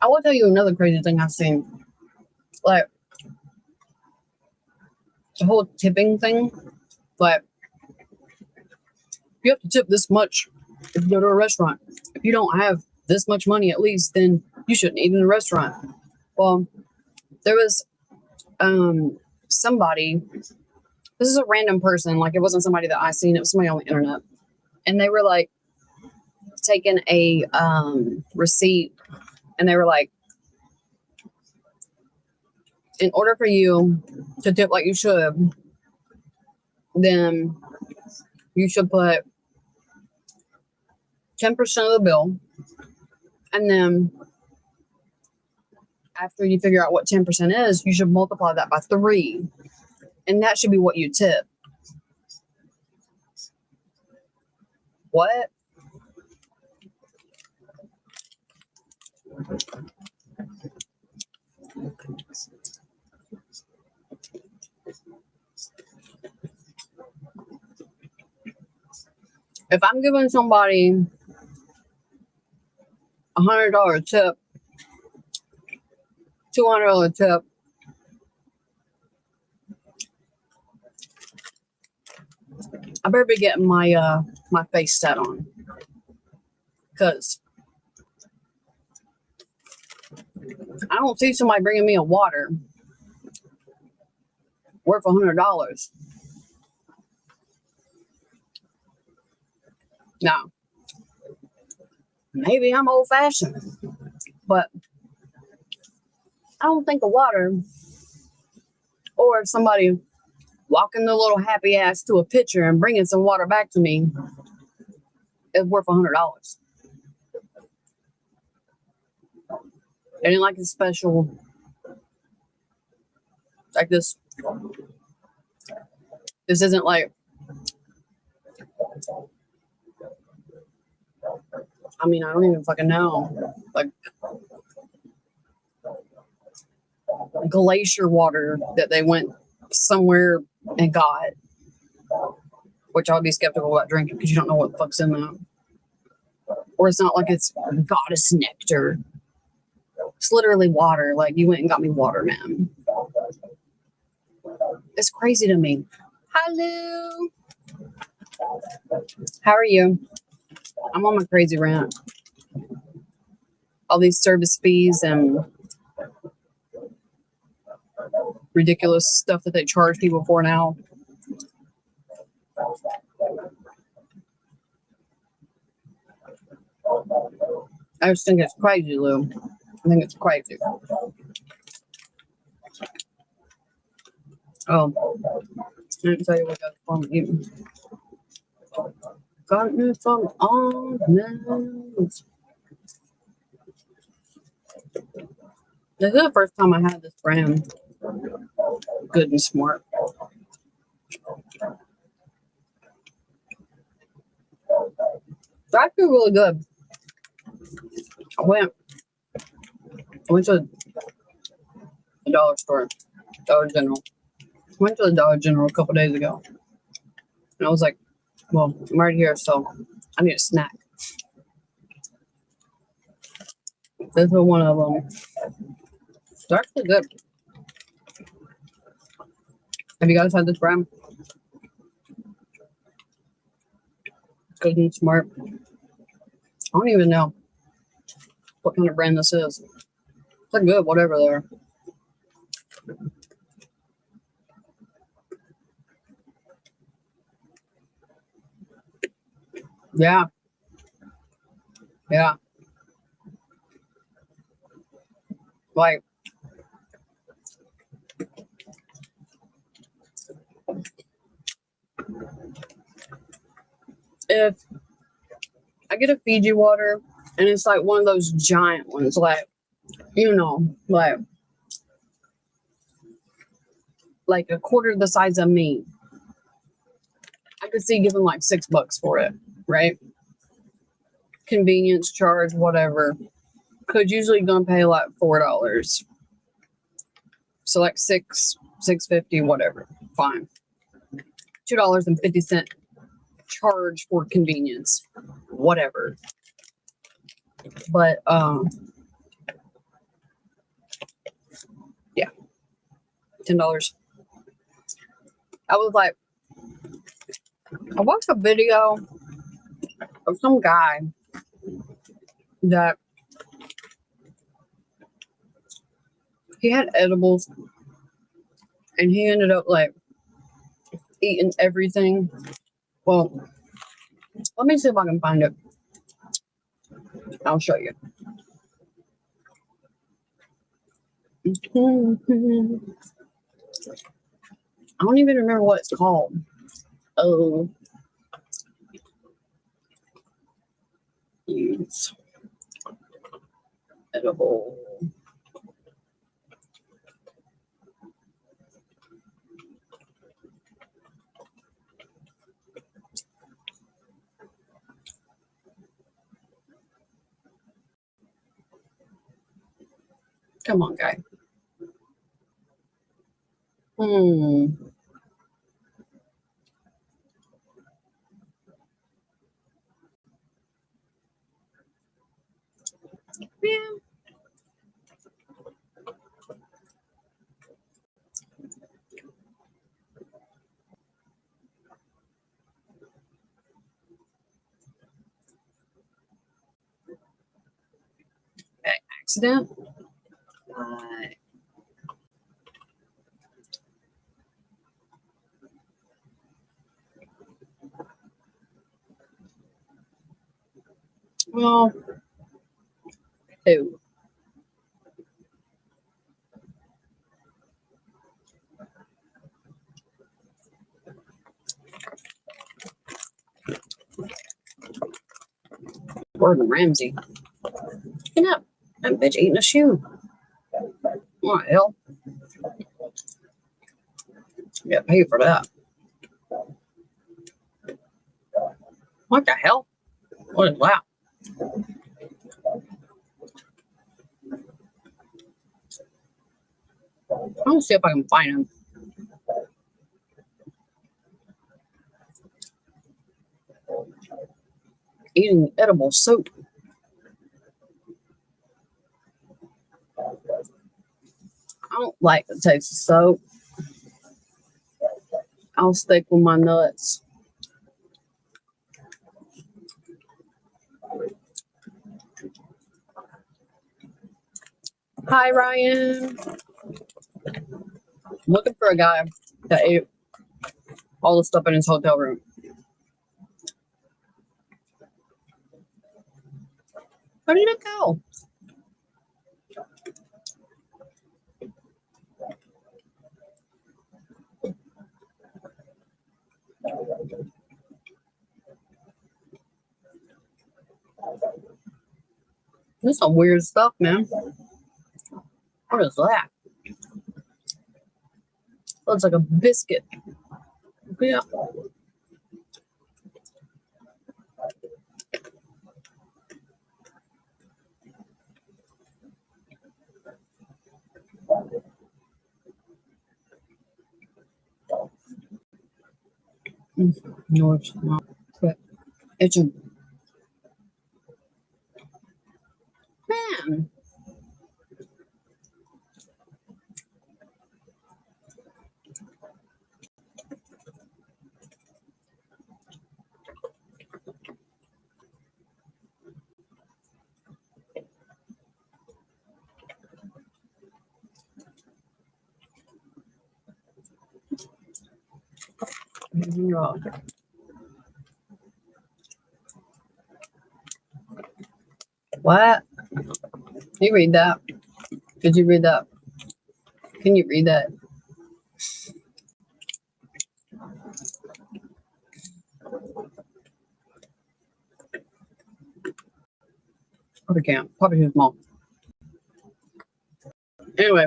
I will tell you another crazy thing I've seen. Like the whole tipping thing. Like you have to tip this much if you go to a restaurant. If you don't have this much money at least, then you shouldn't eat in a restaurant. Well, there was somebody, this is a random person, like it wasn't somebody that I seen, it was somebody on the internet. And they were like taking a receipt and they were like, in order for you to tip like you should, then you should put 10% of the bill. And then after you figure out what 10% is, you should multiply that by 3. And that should be what you tip. What? If I'm giving somebody $100 tip, $200 tip, I better be getting my my face set on, because I don't see somebody bringing me a water worth $100. Now, maybe I'm old fashioned, but I don't think a water, or if somebody walking their little happy ass to a pitcher and bringing some water back to me is worth $100. It ain't like it's special, like this. This isn't like, I mean, I don't even fucking know. Like glacier water that they went somewhere and got, which I would be skeptical about drinking because you don't know what the fuck's in that. Or it's not like it's goddess nectar. It's literally water. Like you went and got me water, man. It's crazy to me. Hello. How are you? I'm on my crazy rant. All these service fees and ridiculous stuff that they charge people for now. I just think it's crazy, Lou. I think it's crazy. Oh, let me tell you what got from eating. Got me some almonds. This is the first time I had this brand. Good and Smart. It's actually really good. I went to the dollar store, Dollar General. I went to the Dollar General a couple days ago. And I was like, well, I'm right here, so I need a snack. This was one of them. It's actually good. Have you guys had this brand? Good and Smart. I don't even know what kind of brand this is. They're good, whatever they are. Yeah. Yeah. Like, if I get a Fiji water and it's like one of those giant ones, like, you know, like a quarter the size of me, I could see giving like $6 for it, right? Convenience charge, whatever. Could usually gonna pay like $4. So like $6.50, whatever. Fine. $2.50 charge for convenience. Whatever. But yeah. $10. I was like, I watched a video of some guy that he had edibles and he ended up like eating everything. Well, let me see if I can find it. I'll show you. I don't even remember what it's called. Oh, use edible. Come on, guy. Yeah. Accident. Well, who? Gordon Ramsay. Get up. That bitch eating a shoe. What the hell? Get paid for that. What the hell? What is that? I'll see if I can find him. Eating edible soap. I don't like the taste of soap. I'll stick with my nuts. Hi, Ryan. I'm looking for a guy that ate all the stuff in his hotel room. Where did it go? This is some weird stuff, man. What is that? Looks like a biscuit. Yeah. No, it's not. But it's a man. What? You read that? Did you read that? Can you read that? Probably can't. Probably too small. Anyway.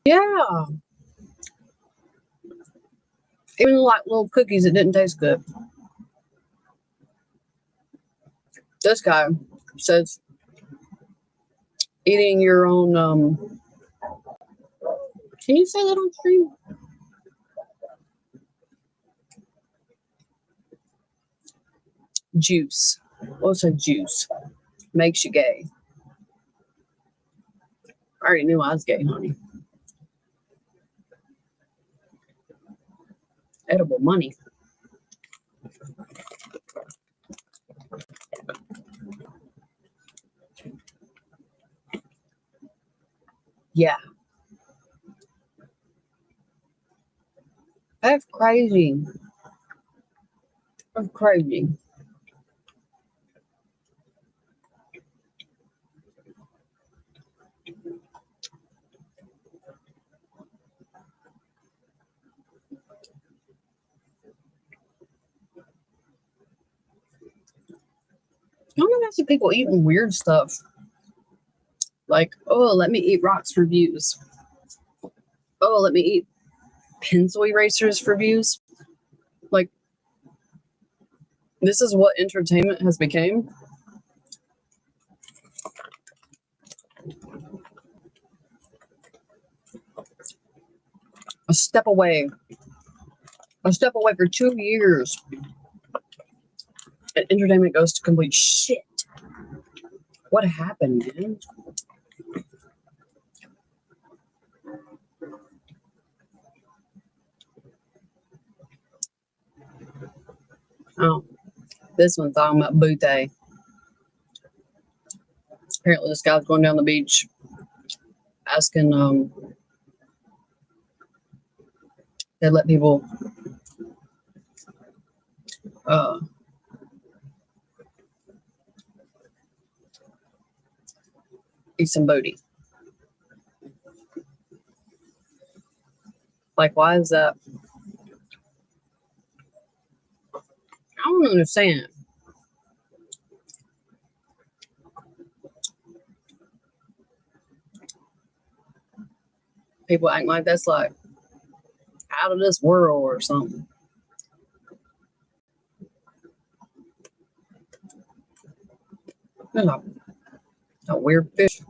Yeah. Even like little cookies that didn't taste good. This guy says eating your own can you say that on stream? Juice. What's a juice? Makes you gay. I already knew I was gay, honey. Edible money. Yeah. That's crazy. That's crazy. I don't know, I see people eating weird stuff. Like, oh, let me eat rocks for views. Oh, let me eat pencil erasers for views. Like, this is what entertainment has become. A step away for 2 years. And entertainment goes to complete shit. What happened, man? Oh, this one's talking about Butte. Apparently, this guy's going down the beach asking they let people eat some booty. Like, why is that? I don't understand. People act like that's like out of this world or something. There's a weird fish.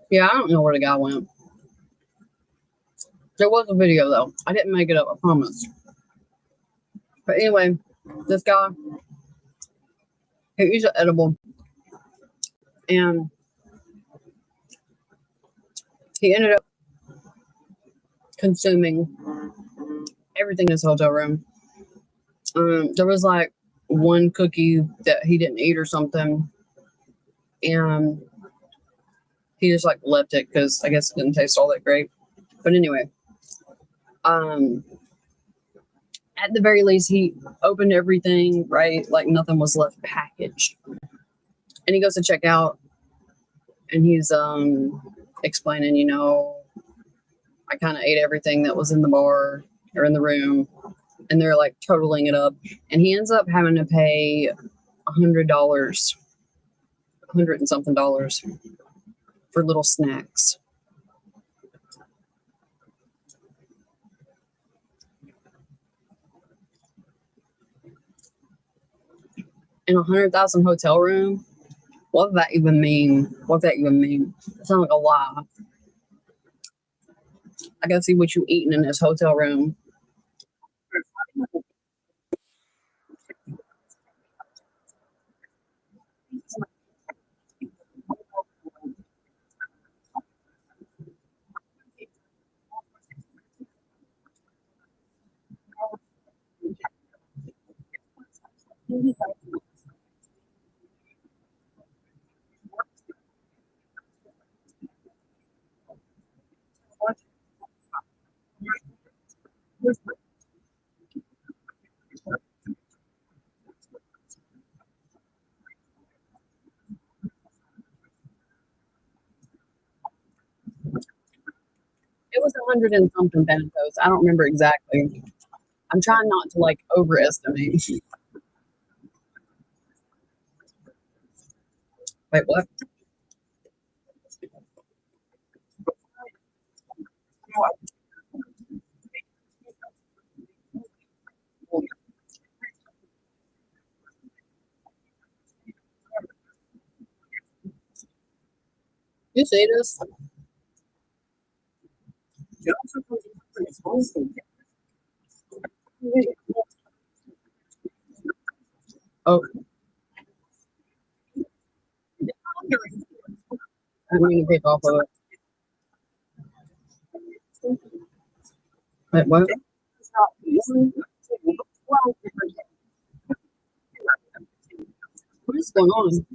Yeah, I don't know where the guy went. There was a video though. I didn't make it up, I promise. But anyway, this guy, he eats an edible, and he ended up consuming everything in his hotel room. There was like one cookie that he didn't eat or something, and he just like left it because I guess it didn't taste all that great. But anyway, at the very least, he opened everything, right? Like nothing was left packaged. And he goes to check out, and he's explaining, you know, I kind of ate everything that was in the bar or in the room, and they're like totaling it up. And he ends up having to pay $100, $100 and something for little snacks. In 100,000 hotel room. What does that even mean? What does that even mean? It sounds like a lie. I gotta see what you eating in this hotel room. It was 100 and something thanatos. I don't remember exactly. I'm trying not to like overestimate. Wait, what? You see this? Oh, I mean to take off of it. Wait, what? What is going on?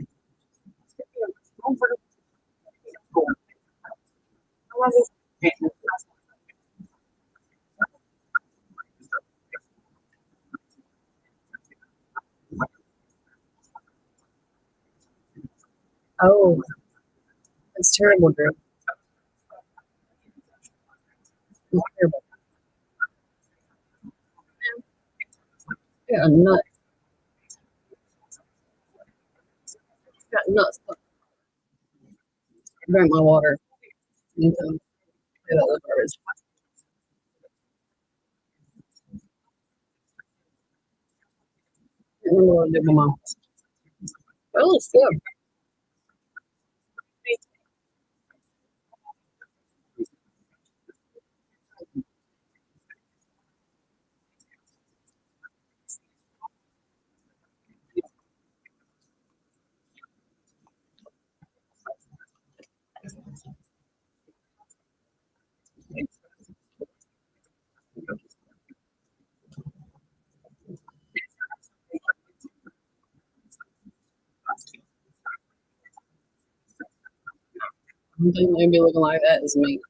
Oh, it's terrible, Drew. It's terrible. Yeah, nuts. Got nuts. Drink my water. You know, yeah, that garbage. I don't remember what I did with my mom. Oh, it's good. I think maybe looking like that is me.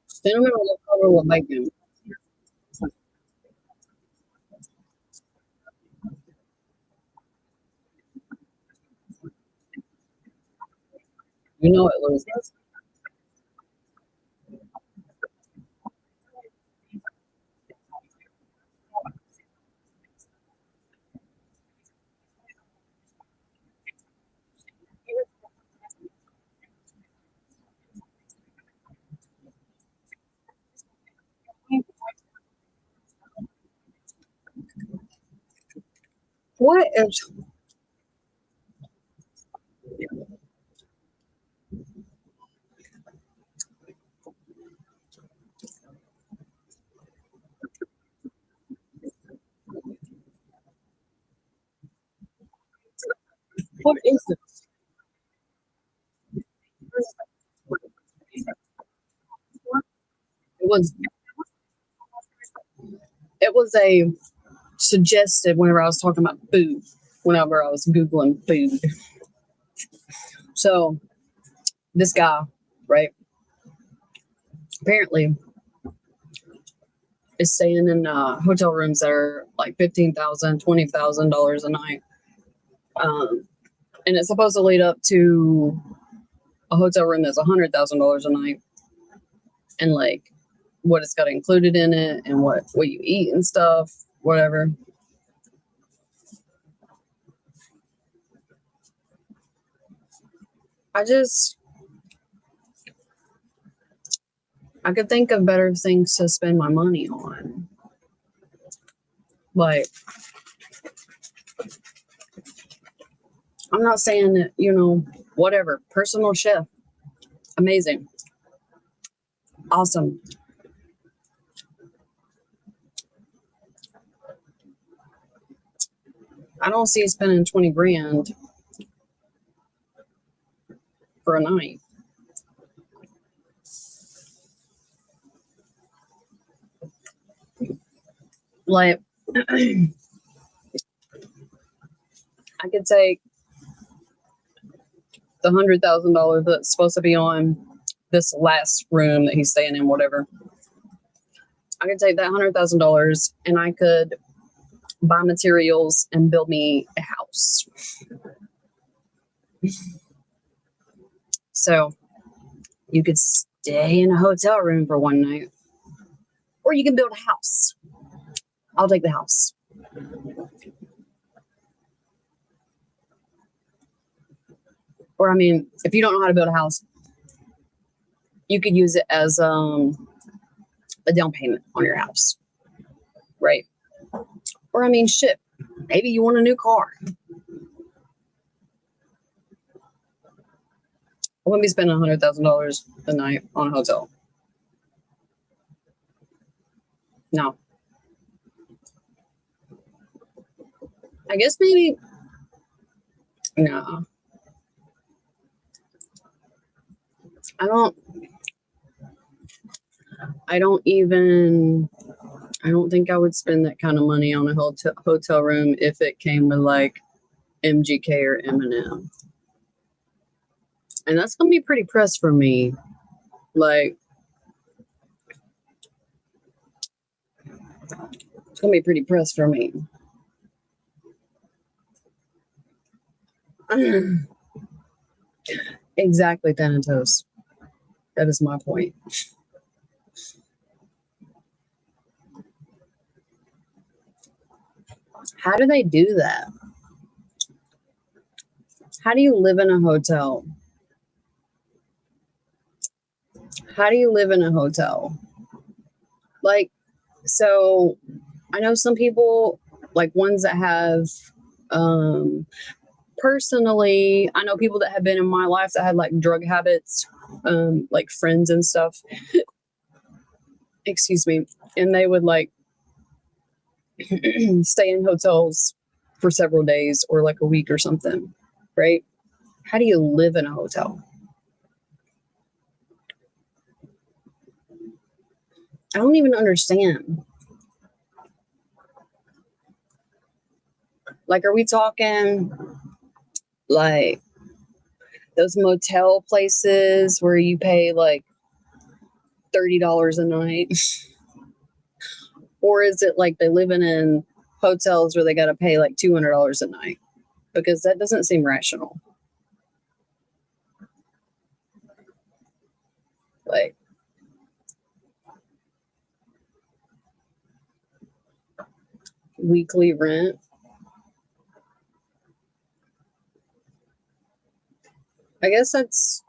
Cinnamon roll covered with bacon. You know it, Louis. What is what is it? It was it was a suggested whenever I was talking about food, whenever I was Googling food. So this guy, right, apparently is staying in hotel rooms that are like $15,000, $20,000 a night. Um, and it's supposed to lead up to a hotel room that's $100,000 a night. And like what it's got included in it and what you eat and stuff, whatever. I could think of better things to spend my money on. Like, I'm not saying that, whatever, personal chef, amazing, awesome. I don't see spending 20 grand for a night. Like, I could take the $100,000 that's supposed to be on this last room that he's staying in, whatever. I could take that $100,000 and I could buy materials and build me a house. So you could stay in a hotel room for one night, or you can build a house. I'll take the house. Or, I mean, if you don't know how to build a house, you could use it as a down payment on your house, right? Or, I mean, shit, maybe you want a new car. I wouldn't be spending $100,000 a night on a hotel. No. I guess maybe, no. I don't think I would spend that kind of money on a hotel room if it came with like MGK or M&M. And that's going to be pretty pressed for me. Like, it's going to be pretty pressed for me. Exactly, Thanatos. That is my point. How do they do that? How do you live in a hotel? How do you live in a hotel? Like, so I know some people, like ones that have, personally, I know people that have been in my life that had like drug habits, like friends and stuff. Excuse me. And they would like stay in hotels for several days or like a week or something, right? How do you live in a hotel? I don't even understand. Like, are we talking like those motel places where you pay like $30 a night? Or is it like they living in hotels where they got to pay like $200 a night? Because that doesn't seem rational. Like, weekly rent. I guess that's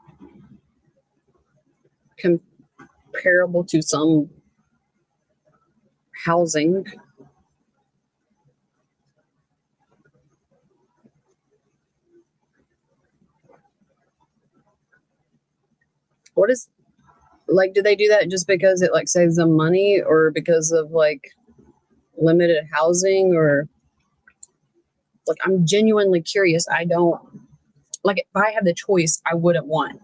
comparable to some housing. What is, like, do they do that just because it like saves them money, or because of like limited housing, or like, I'm genuinely curious. I don't, like, if I had the choice, I wouldn't want.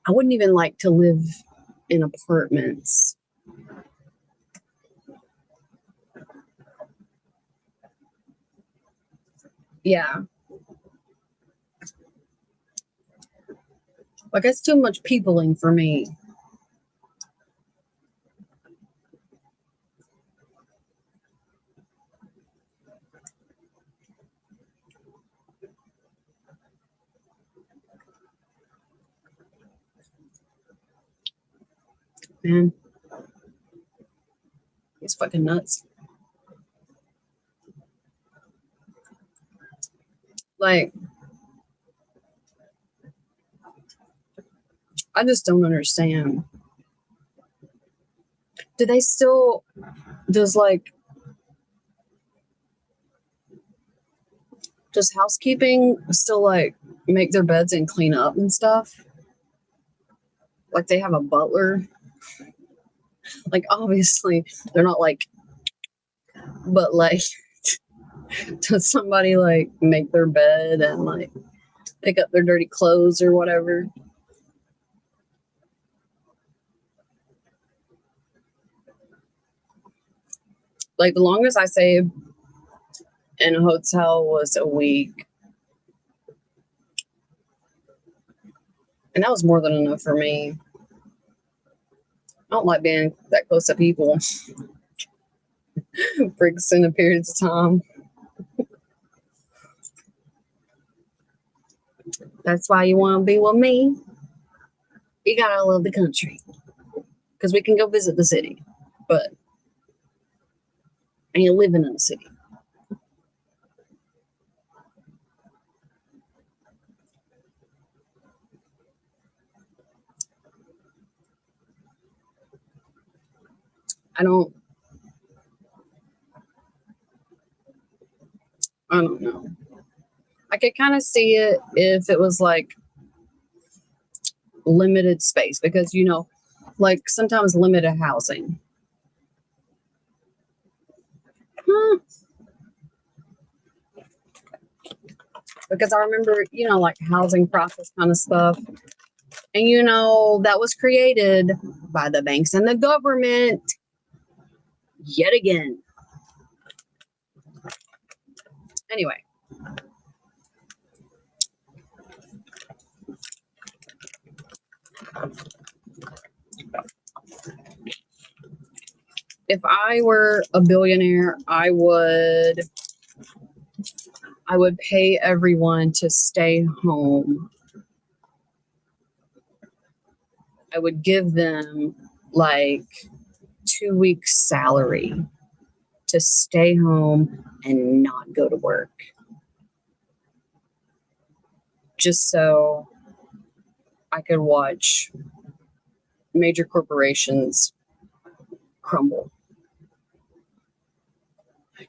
I wouldn't even like to live in apartments. Yeah. Like, that's too much peopling for me. Man, he's fucking nuts. Like, I just don't understand. Do they still, does like, does housekeeping still like make their beds and clean up and stuff? Like they have a butler? Like, obviously, they're not like, but like, does somebody like make their bed and like pick up their dirty clothes or whatever? Like, the longest I stayed in a hotel was a week. And that was more than enough for me. I don't like being that close to people for extended periods of time. That's why you want to be with me. You gotta love the country because we can go visit the city, but and you're living in the city. I don't. I don't know. I could kind of see it if it was like limited space because like sometimes limited housing. Huh. Because I remember, like housing process kind of stuff. And that was created by the banks and the government yet again. Anyway. If I were a billionaire, I would pay everyone to stay home. I would give them like 2 weeks salary to stay home and not go to work. Just so I could watch major corporations crumble.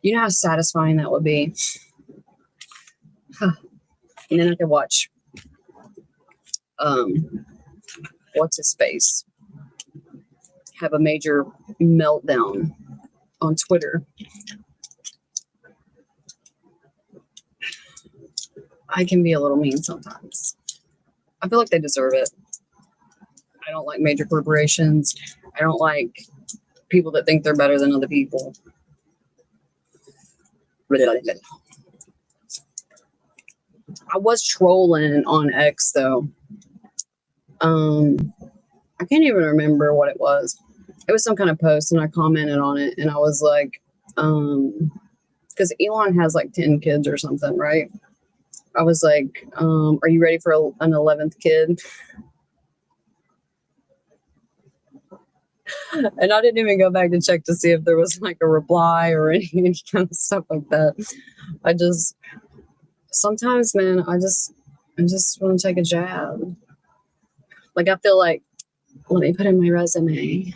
You know how satisfying that would be? And then I could watch what's his face have a major meltdown on Twitter. I can be a little mean sometimes. I feel like they deserve it. I don't like major corporations. I don't like people that think they're better than other people. I was trolling on X though. I can't even remember what it was. It was some kind of post and I commented on it and I was like, because Elon has like 10 kids or something, right? I was like, are you ready for an 11th kid? And I didn't even go back to check to see if there was like a reply or any kind of stuff like that. I just, sometimes, man, I just want to take a jab. Like, I feel like, let me put in my resume.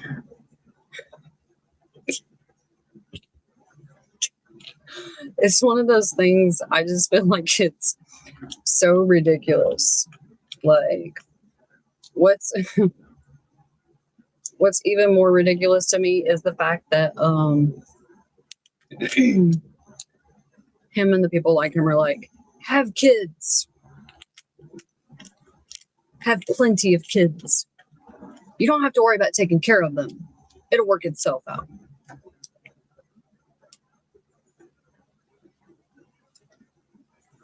It's one of those things, I just feel like it's so ridiculous. Like, what's even more ridiculous to me is the fact that him and the people like him are like, have kids. Have plenty of kids. You don't have to worry about taking care of them. It'll work itself out.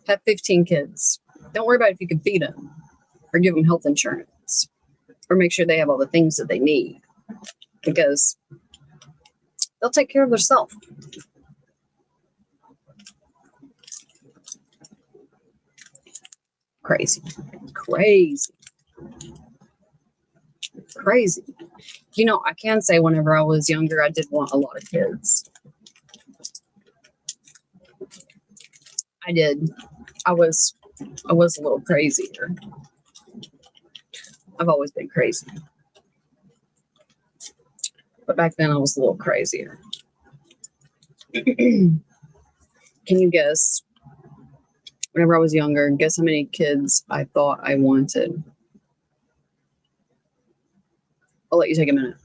Have 15 kids. Don't worry about if you can feed them or give them health insurance or make sure they have all the things that they need because they'll take care of themselves. Crazy. You know, I can say whenever I was younger, I did want a lot of kids. I did. I was a little crazier. I've always been crazy. But back then I was a little crazier. Can you guess, whenever I was younger, guess how many kids I thought I wanted? I'll let you take a minute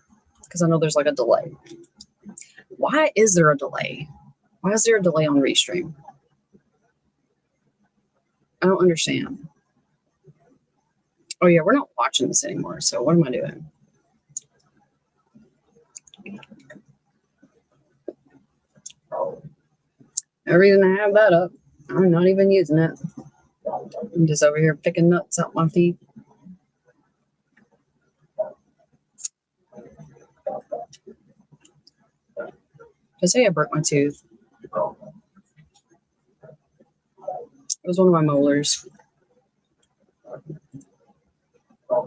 because I know there's like a delay. Why is there a delay? Why is there a delay on Restream? I don't understand. Oh yeah, we're not watching this anymore. So what am I doing? No reason to have that up. I'm not even using it. I'm just over here picking nuts out my feet. Just say I broke my tooth. It was one of my molars.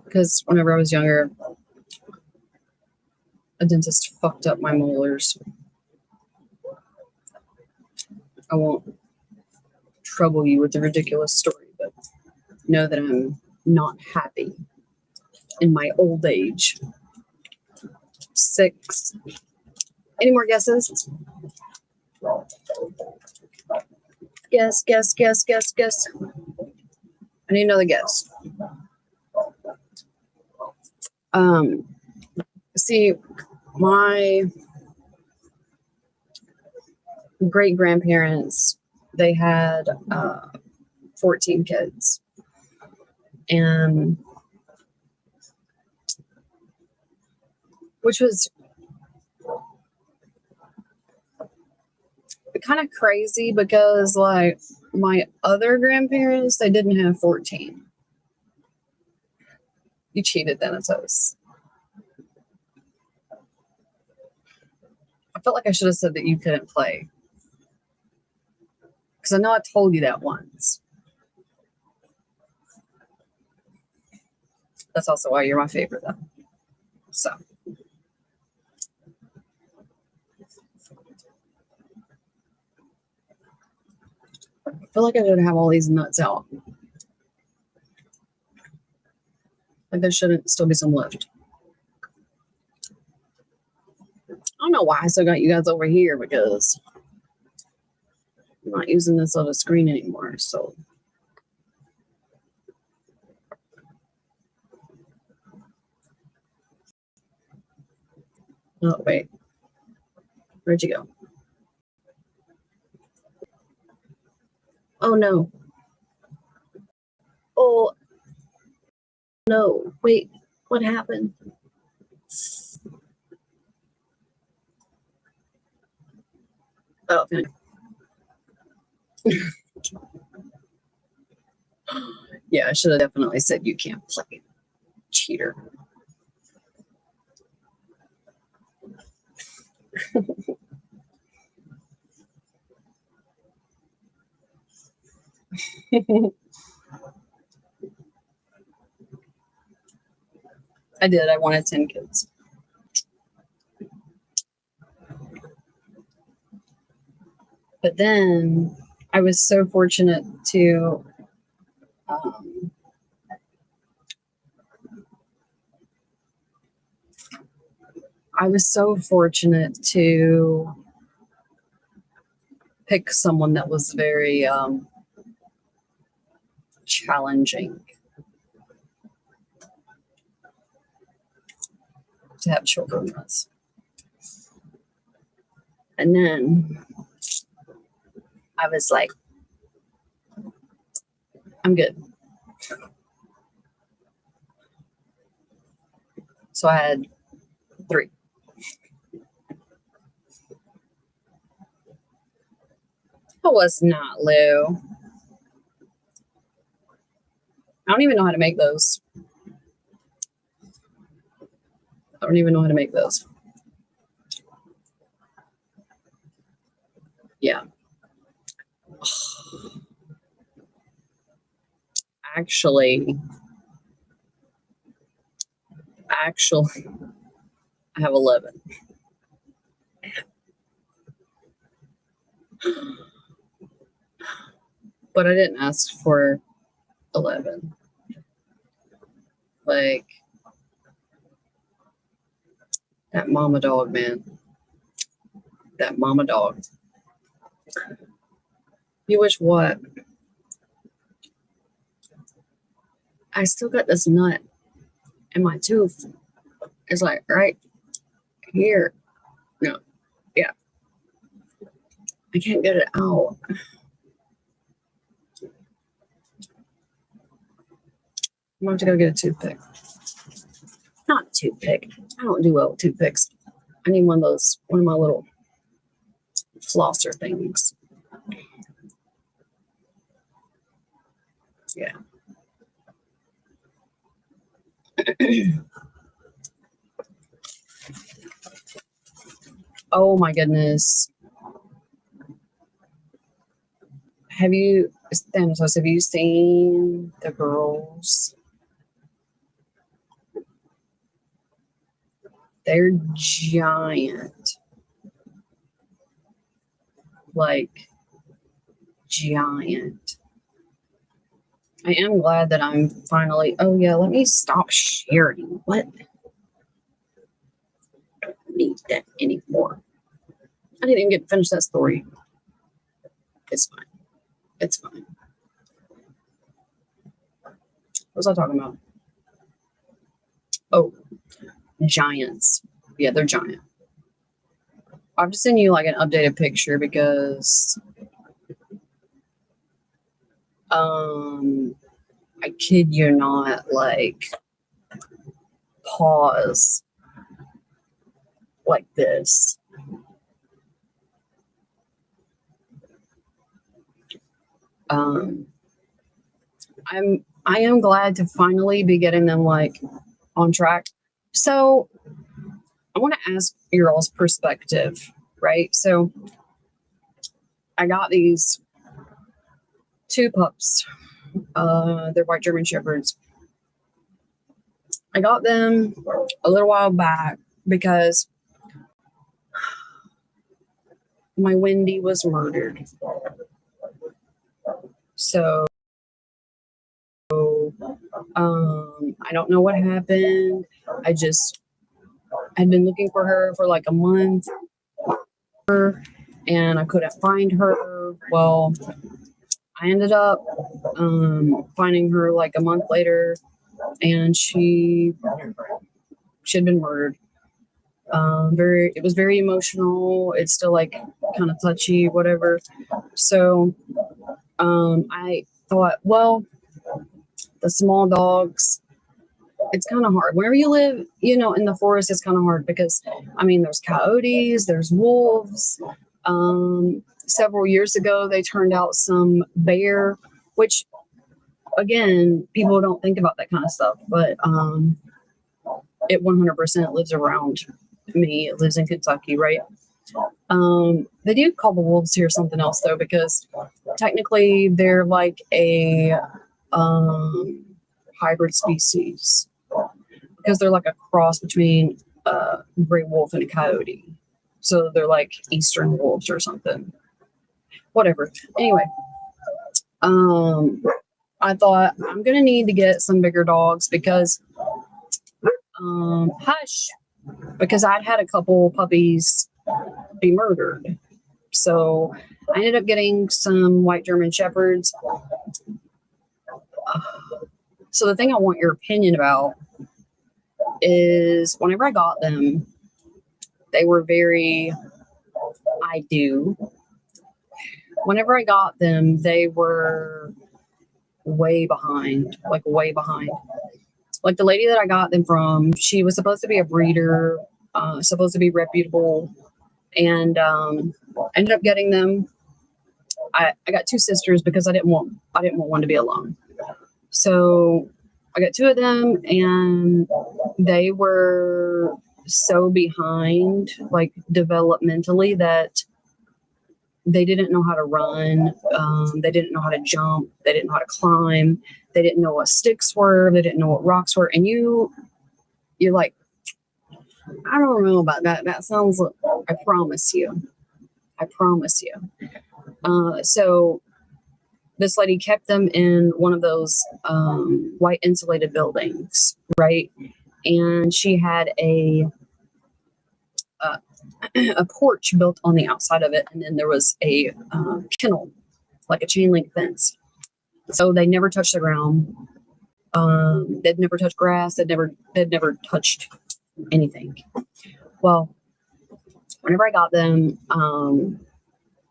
Because whenever I was younger, a dentist fucked up my molars. I won't trouble you with the ridiculous story, but know that I'm not happy in my old age. 6. Any more guesses? Guess. I need another guess. See, my great grandparents, they had 14 kids, and which was kind of crazy because like my other grandparents, they didn't have 14. You cheated, Thanatos. I felt like I should have said that you couldn't play. Because I know I told you that once. That's also why you're my favorite, though. So. I feel like I should have all these nuts out. Like there shouldn't still be some left. I don't know why I still got you guys over here because I'm not using this other screen anymore. So oh wait, where'd you go? Oh no. Oh no. Wait, what happened? Oh, yeah, I should have definitely said you can't play. Cheater. I did. I wanted 10 kids. But then I was so fortunate to pick someone that was very challenging to have children with. And then I was like, I'm good. So I had 3. I was not, Lou. I don't even know how to make those. I don't even know how to make those. Yeah. Actually, I have 11. But I didn't ask for 11. Like, that mama dog, man. That mama dog. You wish what? I still got this nut in my tooth. It's like right here. No. Yeah. I can't get it out. I'm going to have to go get a toothpick. Not a toothpick. I don't do well with toothpicks. I need one of my little flosser things. Yeah. Oh my goodness. Have you seen the girls? They're giant. Like, giant. I am glad that I'm finally. Oh, yeah, let me stop sharing. What? I don't need that anymore. I didn't even get to finish that story. It's fine. It's fine. What was I talking about? Oh, giants. Yeah, they're giant. I've just sent you like an updated picture because I kid you not, like pause like this. I am glad to finally be getting them like on track. So I want to ask your all's perspective, right? So I got these 2 pups. They're white German Shepherds. I got them a little while back because my Wendy was murdered. So I don't know what happened. I had been looking for her for like a month and I couldn't find her. Well, I ended up finding her like a month later, and she had been murdered. It was very emotional. It's still like kind of touchy, whatever. So I thought, well, the small dogs, it's kind of hard. Wherever you live, in the forest, it's kind of hard because, I mean, there's coyotes, there's wolves. Several years ago, they turned out some bear, which, again, people don't think about that kind of stuff, but it 100% lives around me. It lives in Kentucky, right? They do call the wolves here something else, though, because technically they're like a hybrid species, because they're like a cross between a gray wolf and a coyote. So they're like eastern wolves or something. Whatever. Anyway, I thought I'm gonna need to get some bigger dogs because hush, because I'd had a couple puppies be murdered. So I ended up getting some white German Shepherds. So the thing I want your opinion about is whenever I got them, they were whenever I got them, they were way behind, like way behind. Like the lady that I got them from, she was supposed to be a breeder, supposed to be reputable, and ended up getting them. I got 2 sisters because I didn't want one to be alone. So I got 2 of them, and they were so behind, like developmentally, that they didn't know how to run. They didn't know how to jump. They didn't know how to climb. They didn't know what sticks were. They didn't know what rocks were. And you're like, I don't know about that. That sounds, I promise you. I promise you. So this lady kept them in one of those white insulated buildings, right? And she had uh, a porch built on the outside of it, and then there was a kennel, like a chain link fence. So they never touched the ground. They'd never touched grass. They'd never touched anything. Well, whenever I got them,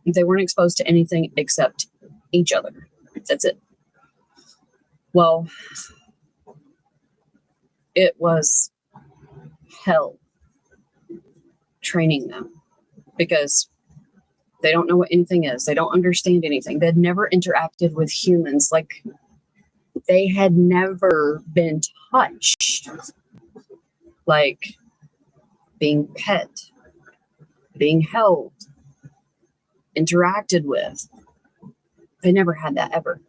they weren't exposed to anything except each other. That's it. Well, it was hell training them because they don't know what anything is. They don't understand anything. They'd never interacted with humans. Like, they had never been touched. Like, being pet, being held, interacted with. They never had that ever.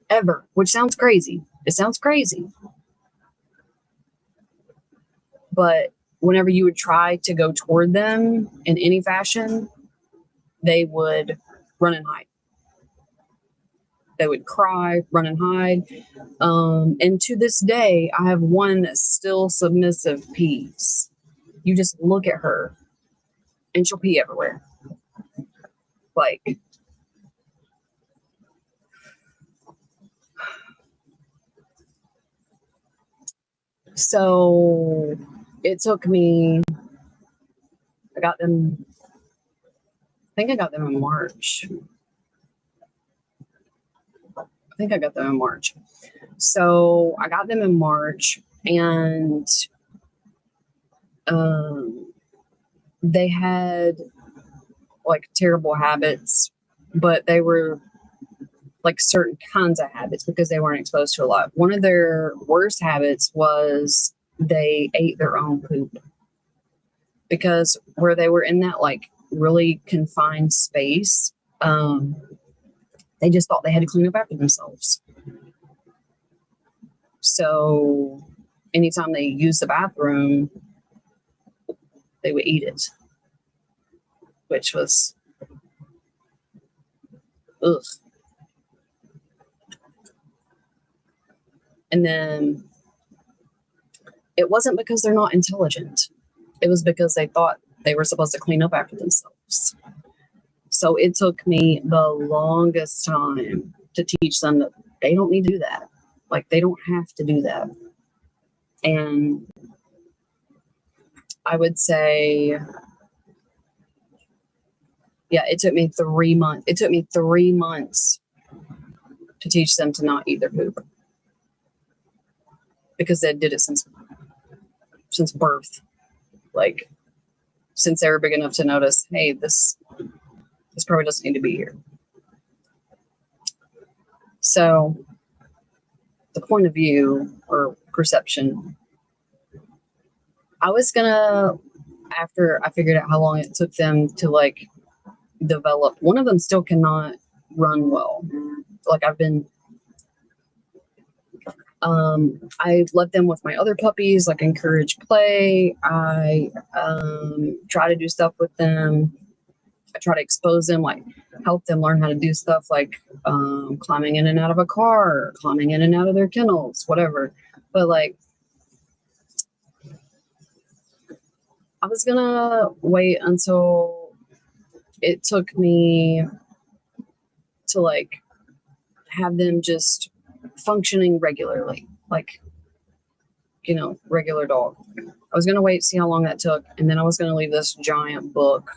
Ever. Which sounds crazy. It sounds crazy. But whenever you would try to go toward them in any fashion, they would run and hide. They would cry, run and hide. And to this day, I have one still submissive piece. You just look at her and she'll pee everywhere. Like, so it took me, I think I got them in March. So I got them in March, and they had like terrible habits, but they were like certain kinds of habits because they weren't exposed to a lot. One of their worst habits was they ate their own poop, because where they were in that like really confined space, they just thought they had to clean up after themselves. So anytime they used the bathroom, they would eat it, which was ugh. And then it wasn't because they're not intelligent. It was because they thought they were supposed to clean up after themselves. So it took me the longest time to teach them that they don't need to do that. Like, they don't have to do that. And I would say, yeah, it took me 3 months. It took me 3 months to teach them to not eat their poop, because they did it since birth. Like, since they were big enough to notice, hey, this probably doesn't need to be here. So the point of view or perception, I was gonna, after I figured out how long it took them to like develop, one of them still cannot run well. Like, I let them with my other puppies, like encourage play. I try to do stuff with them. I try to expose them, like help them learn how to do stuff like climbing in and out of a car, climbing in and out of their kennels, whatever. But like, I was gonna wait until it took me to like have them just functioning regularly, like, you know, regular dog. I was gonna wait, see how long that took, and then I was gonna leave this giant book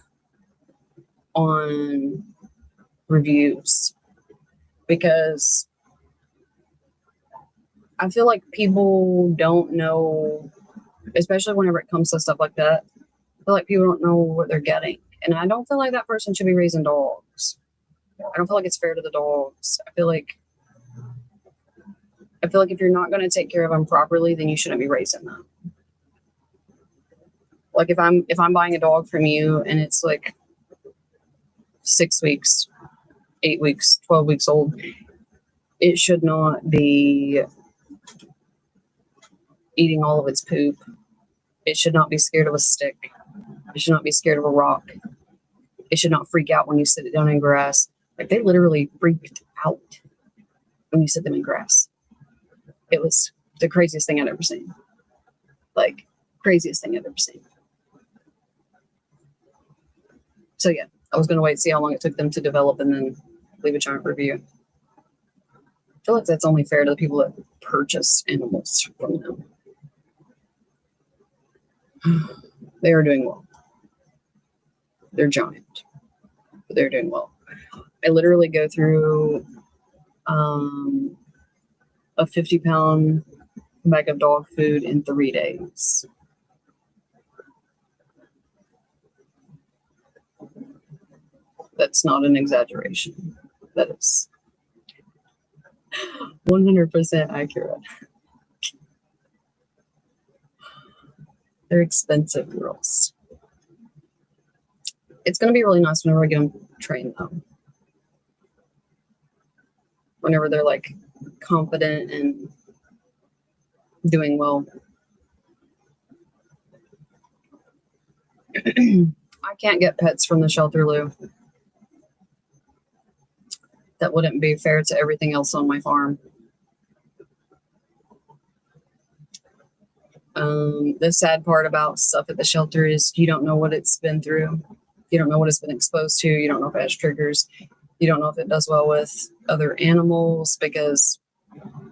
on reviews, because I feel like people don't know, especially whenever it comes to stuff like that. I feel like people don't know what they're getting, and I don't feel like that person should be raising dogs. I don't feel like it's fair to the dogs. I feel like if you're not going to take care of them properly, then you shouldn't be raising them. Like, if I'm buying a dog from you and it's like 6 weeks, 8 weeks, 12 weeks old, it should not be eating all of its poop. It should not be scared of a stick. It should not be scared of a rock. It should not freak out when you sit it down in grass. Like, they literally freaked out when you sit them in grass. It was the craziest thing I'd ever seen. Like, craziest thing I've ever seen. So yeah, I was going to wait and see how long it took them to develop and then leave a giant review. I feel like that's only fair to the people that purchase animals from them. They are doing well. They're giant, but they're doing well. I literally go through a 50-pound bag of dog food in 3 days. That's not an exaggeration. That is 100% accurate. They're expensive girls. It's going to be really nice whenever I get them trained, though. Whenever they're like confident and doing well. I can't get pets from the shelter, Lou. That wouldn't be fair to everything else on my farm. The sad part about stuff at the shelter is you don't know what it's been through. You don't know what it's been exposed to. You don't know if it has triggers. You don't know if it does well with other animals because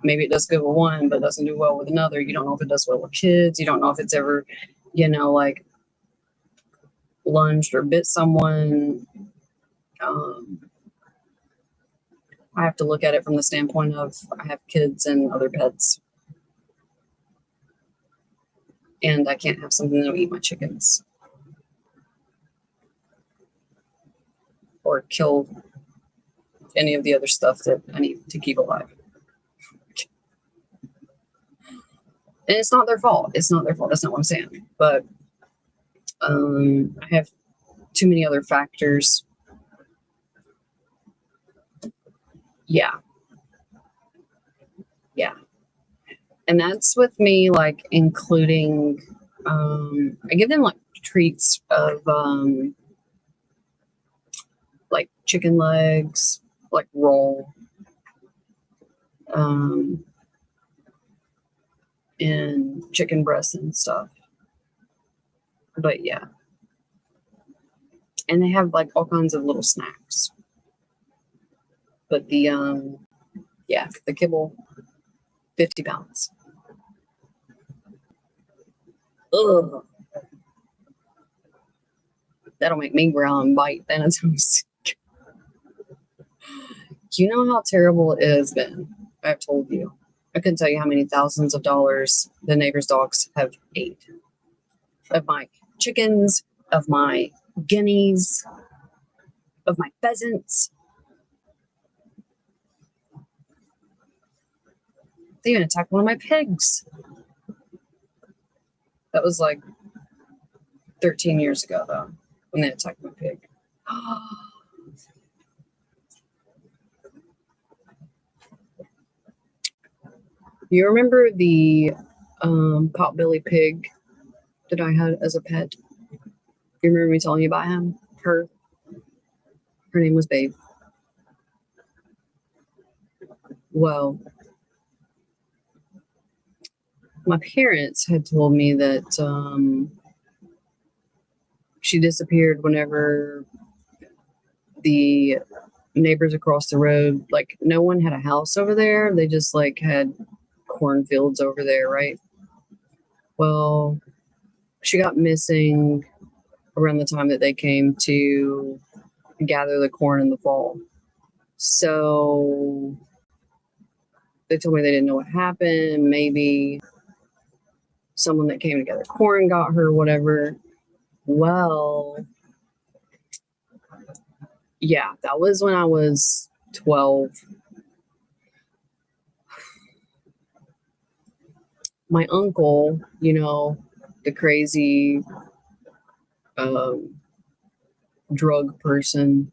maybe it does good with one, but doesn't do well with another. You don't know if it does well with kids. You don't know if it's ever, like lunged or bit someone. I have to look at it from the standpoint of I have kids and other pets. And I can't have something that'll eat my chickens. Or kill any of the other stuff that I need to keep alive. And it's not their fault. It's not their fault. That's not what I'm saying. But I have too many other factors. Yeah. And that's with me, like, including, I give them, like, treats of, like, chicken legs, like, raw, and chicken breasts and stuff. But, yeah. And they have, like, all kinds of little snacks. But the kibble, 50 pounds. Ugh. That'll make me growl and bite. Then it's you know how terrible it has been. I've told you. I couldn't tell you how many thousands of dollars the neighbors' dogs have ate. Of my chickens, of my guineas, of my pheasants. They even attacked one of my pigs. That was like 13 years ago, though, when they attacked my pig. You remember the potbelly pig that I had as a pet? You remember me telling you about him? Her name was Babe. Well, my parents had told me that she disappeared whenever the neighbors across the road, like, no one had a house over there. They just, like, had cornfields over there, right? Well, she got missing around the time that they came to gather the corn in the fall. So they told me they didn't know what happened. Maybe someone that came to gather corn got her, whatever. Well, yeah, that was when I was 12. My uncle, the crazy drug person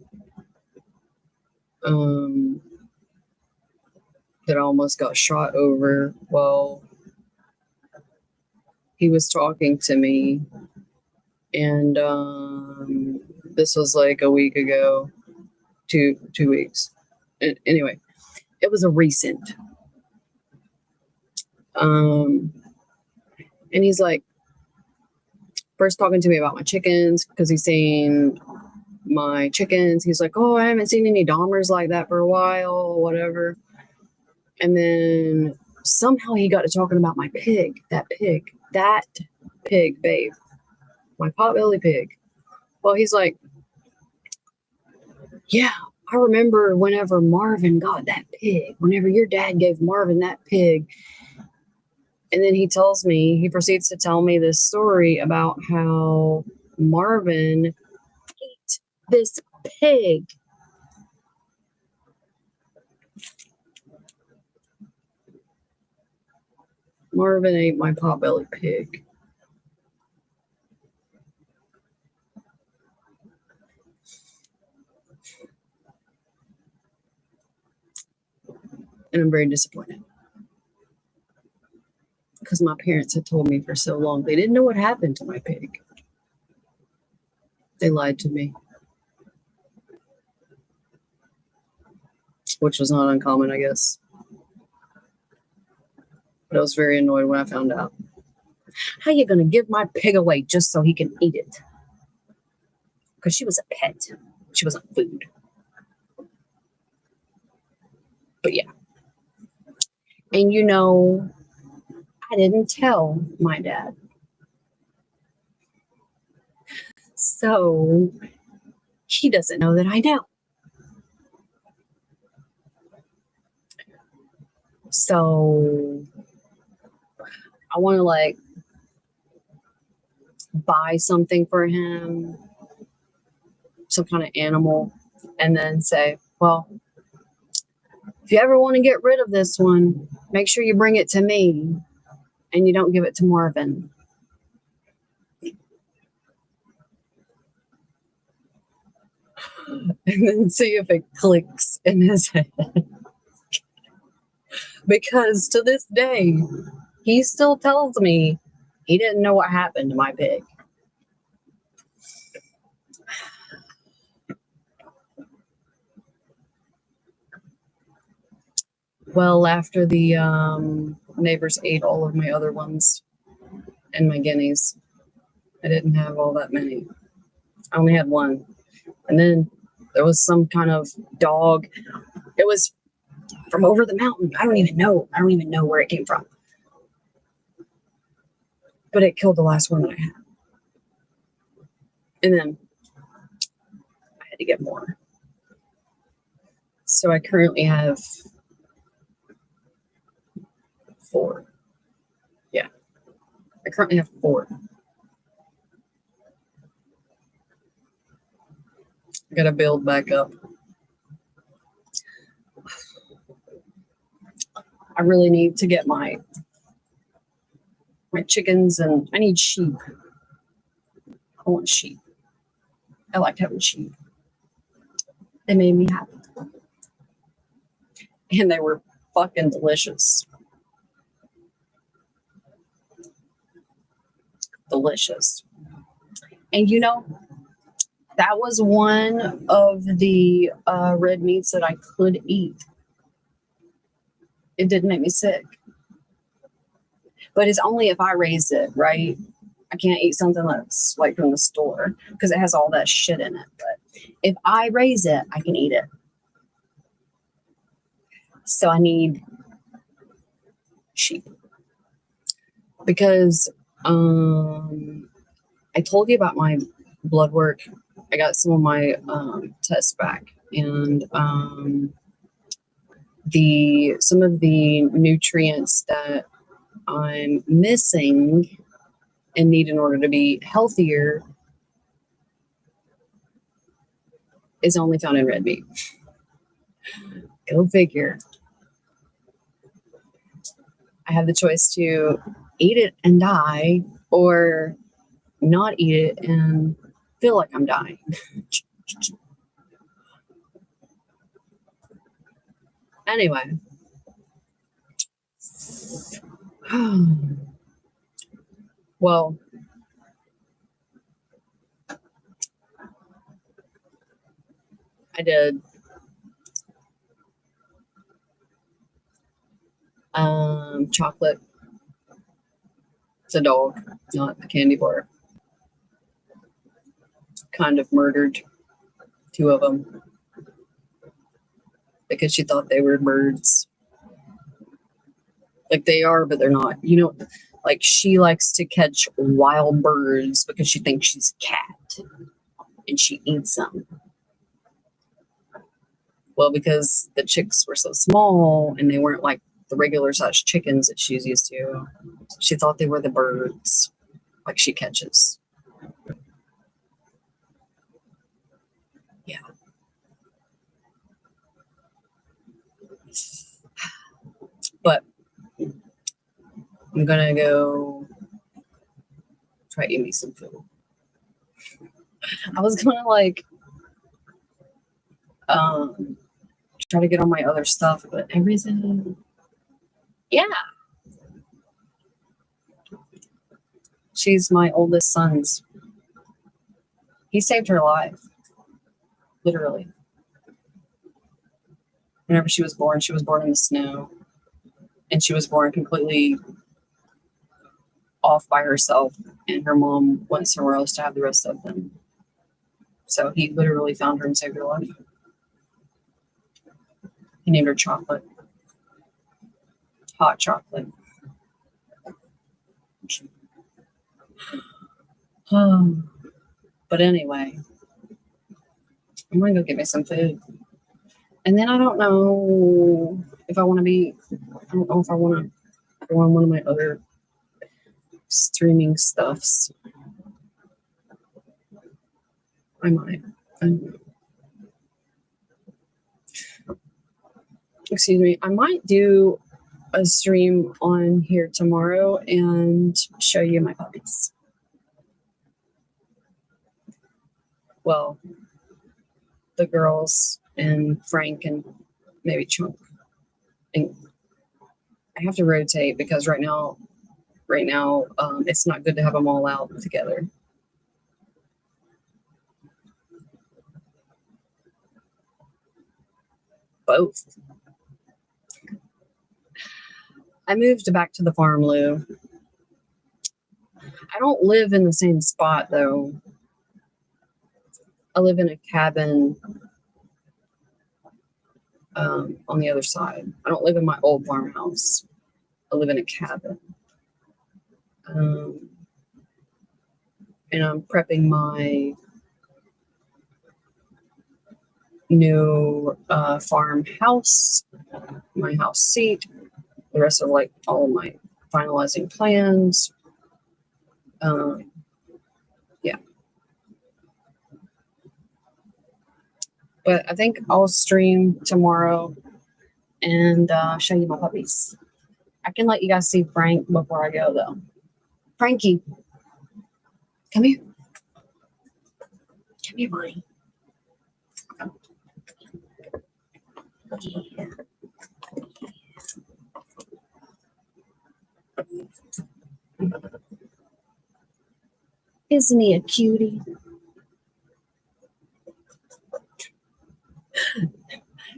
that almost got shot over. Well, he was talking to me, and this was like a week ago, 2 weeks. Anyway, it was a recent. And he's like, first talking to me about my chickens because he's seen my chickens. He's like, oh, I haven't seen any Dahmers like that for a while, whatever. And then somehow he got to talking about my pig, that pig, babe, my potbelly pig. Well, he's like, yeah, I remember whenever Marvin got that pig, whenever your dad gave Marvin that pig. And then he proceeds to tell me this story about how Marvin ate this pig. Marvin ate my potbelly pig. And I'm very disappointed. Because my parents had told me for so long. They didn't know what happened to my pig. They lied to me. Which was not uncommon, I guess. But I was very annoyed when I found out. How you going to give my pig away just so he can eat it? Because she was a pet. She wasn't food. But yeah. And you know, I didn't tell my dad. So he doesn't know that I know. So I want to like buy something for him, some kind of animal, and then say, well, if you ever want to get rid of this one, make sure you bring it to me and you don't give it to Marvin. And then see if it clicks in his head. Because to this day, he still tells me he didn't know what happened to my pig. Well, after the neighbors ate all of my other ones and my guineas, I didn't have all that many. I only had one. And then there was some kind of dog. It was from over the mountain. I don't even know where it came from. But it killed the last one that I had. And then I had to get more. So I currently have 4. Yeah. I currently have 4. I gotta build back up. I really need to get my chickens, and I need sheep. I want sheep. I like having sheep. They made me happy. And they were fucking delicious. Delicious. And you know, that was one of the red meats that I could eat. It didn't make me sick. But it's only if I raised it, right? I can't eat something that's like from the store because it has all that shit in it. But if I raise it, I can eat it. So I need sheep. Because I told you about my blood work. I got some of my tests back, and some of the nutrients that I'm missing and need in order to be healthier is only found in red meat. Go figure. I have the choice to eat it and die, or not eat it and feel like I'm dying. Anyway. Well, I did. Chocolate. It's a dog, not a candy bar. Kind of murdered two of them because she thought they were birds. Like they are, but they're not. You know, like she likes to catch wild birds because she thinks she's a cat and she eats them. Well, because the chicks were so small and they weren't like the regular size chickens that she's used to, she thought they were the birds like she catches. Yeah. But I'm gonna go try to eat me some food. I was gonna like try to get on my other stuff, but everything, yeah. She's my oldest son's. He saved her life, literally. Whenever she was born in the snow, and she was born completely off by herself, and her mom went somewhere else to have the rest of them. So he literally found her and saved her life. He named her Chocolate. Hot chocolate. But anyway, I'm gonna go get me some food. And then I don't know if I want to be, I don't know if I want to go on one of my other streaming stuffs. I might. Excuse me. I might do a stream on here tomorrow and show you my puppies. Well, the girls and Frank and maybe Chunk. And I have to rotate because right now, it's not good to have them all out together. Both. I moved back to the farm, Lou. I don't live in the same spot though. I live in a cabin on the other side. I don't live in my old farmhouse. I live in a cabin. And I'm prepping my new farmhouse, my house seat, the rest of like all of my finalizing plans. Yeah. But I think I'll stream tomorrow and show you my puppies. I can let you guys see Frank before I go though. Frankie, come here. Come here, buddy. Yeah. Isn't he a cutie?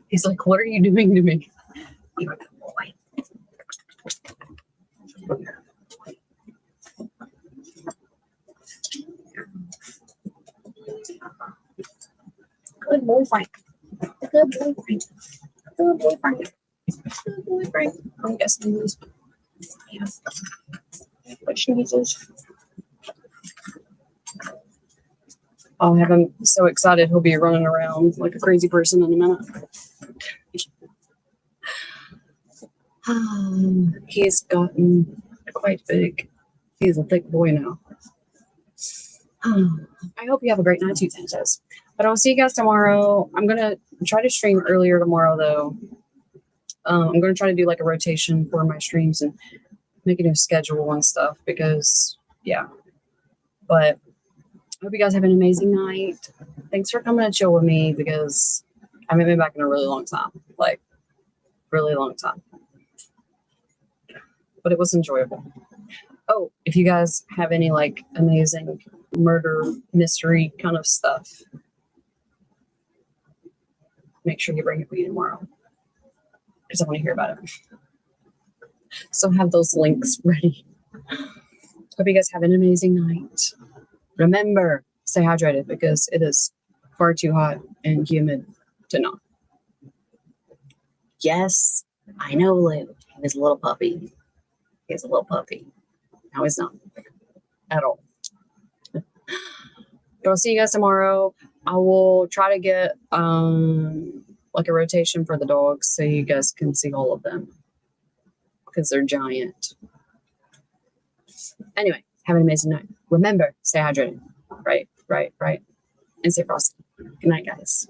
He's like, what are you doing to me? You're a good boy. Good boy, Frank. Good boy, Frank. Good boy, Frank. Good boy, Frank. I'm guessing these. Yeah. What sneezes? I'll have him so excited he'll be running around like a crazy person in a minute. He's gotten quite big. He's a thick boy now. I hope you have a great night too, Sanchez. But I'll see you guys tomorrow. I'm going to try to stream earlier tomorrow, though. I'm going to try to do like a rotation for my streams and make a new schedule and stuff because, yeah. But I hope you guys have an amazing night. Thanks for coming to chill with me because I haven't been back in a really long time. Like, really long time. But it was enjoyable. Oh, if you guys have any like amazing murder mystery kind of stuff, make sure you bring it with you tomorrow because I want to hear about it. So have those links ready. Hope you guys have an amazing night. Remember, stay hydrated because it is far too hot and humid to not. Yes, I know Lou. He was a little puppy. He was a little puppy. Now he's not at all. I'll see you guys tomorrow. I will try to get like a rotation for the dogs so you guys can see all of them because they're giant. Anyway, have an amazing night. Remember, stay hydrated. Right. And stay frosty. Good night, guys.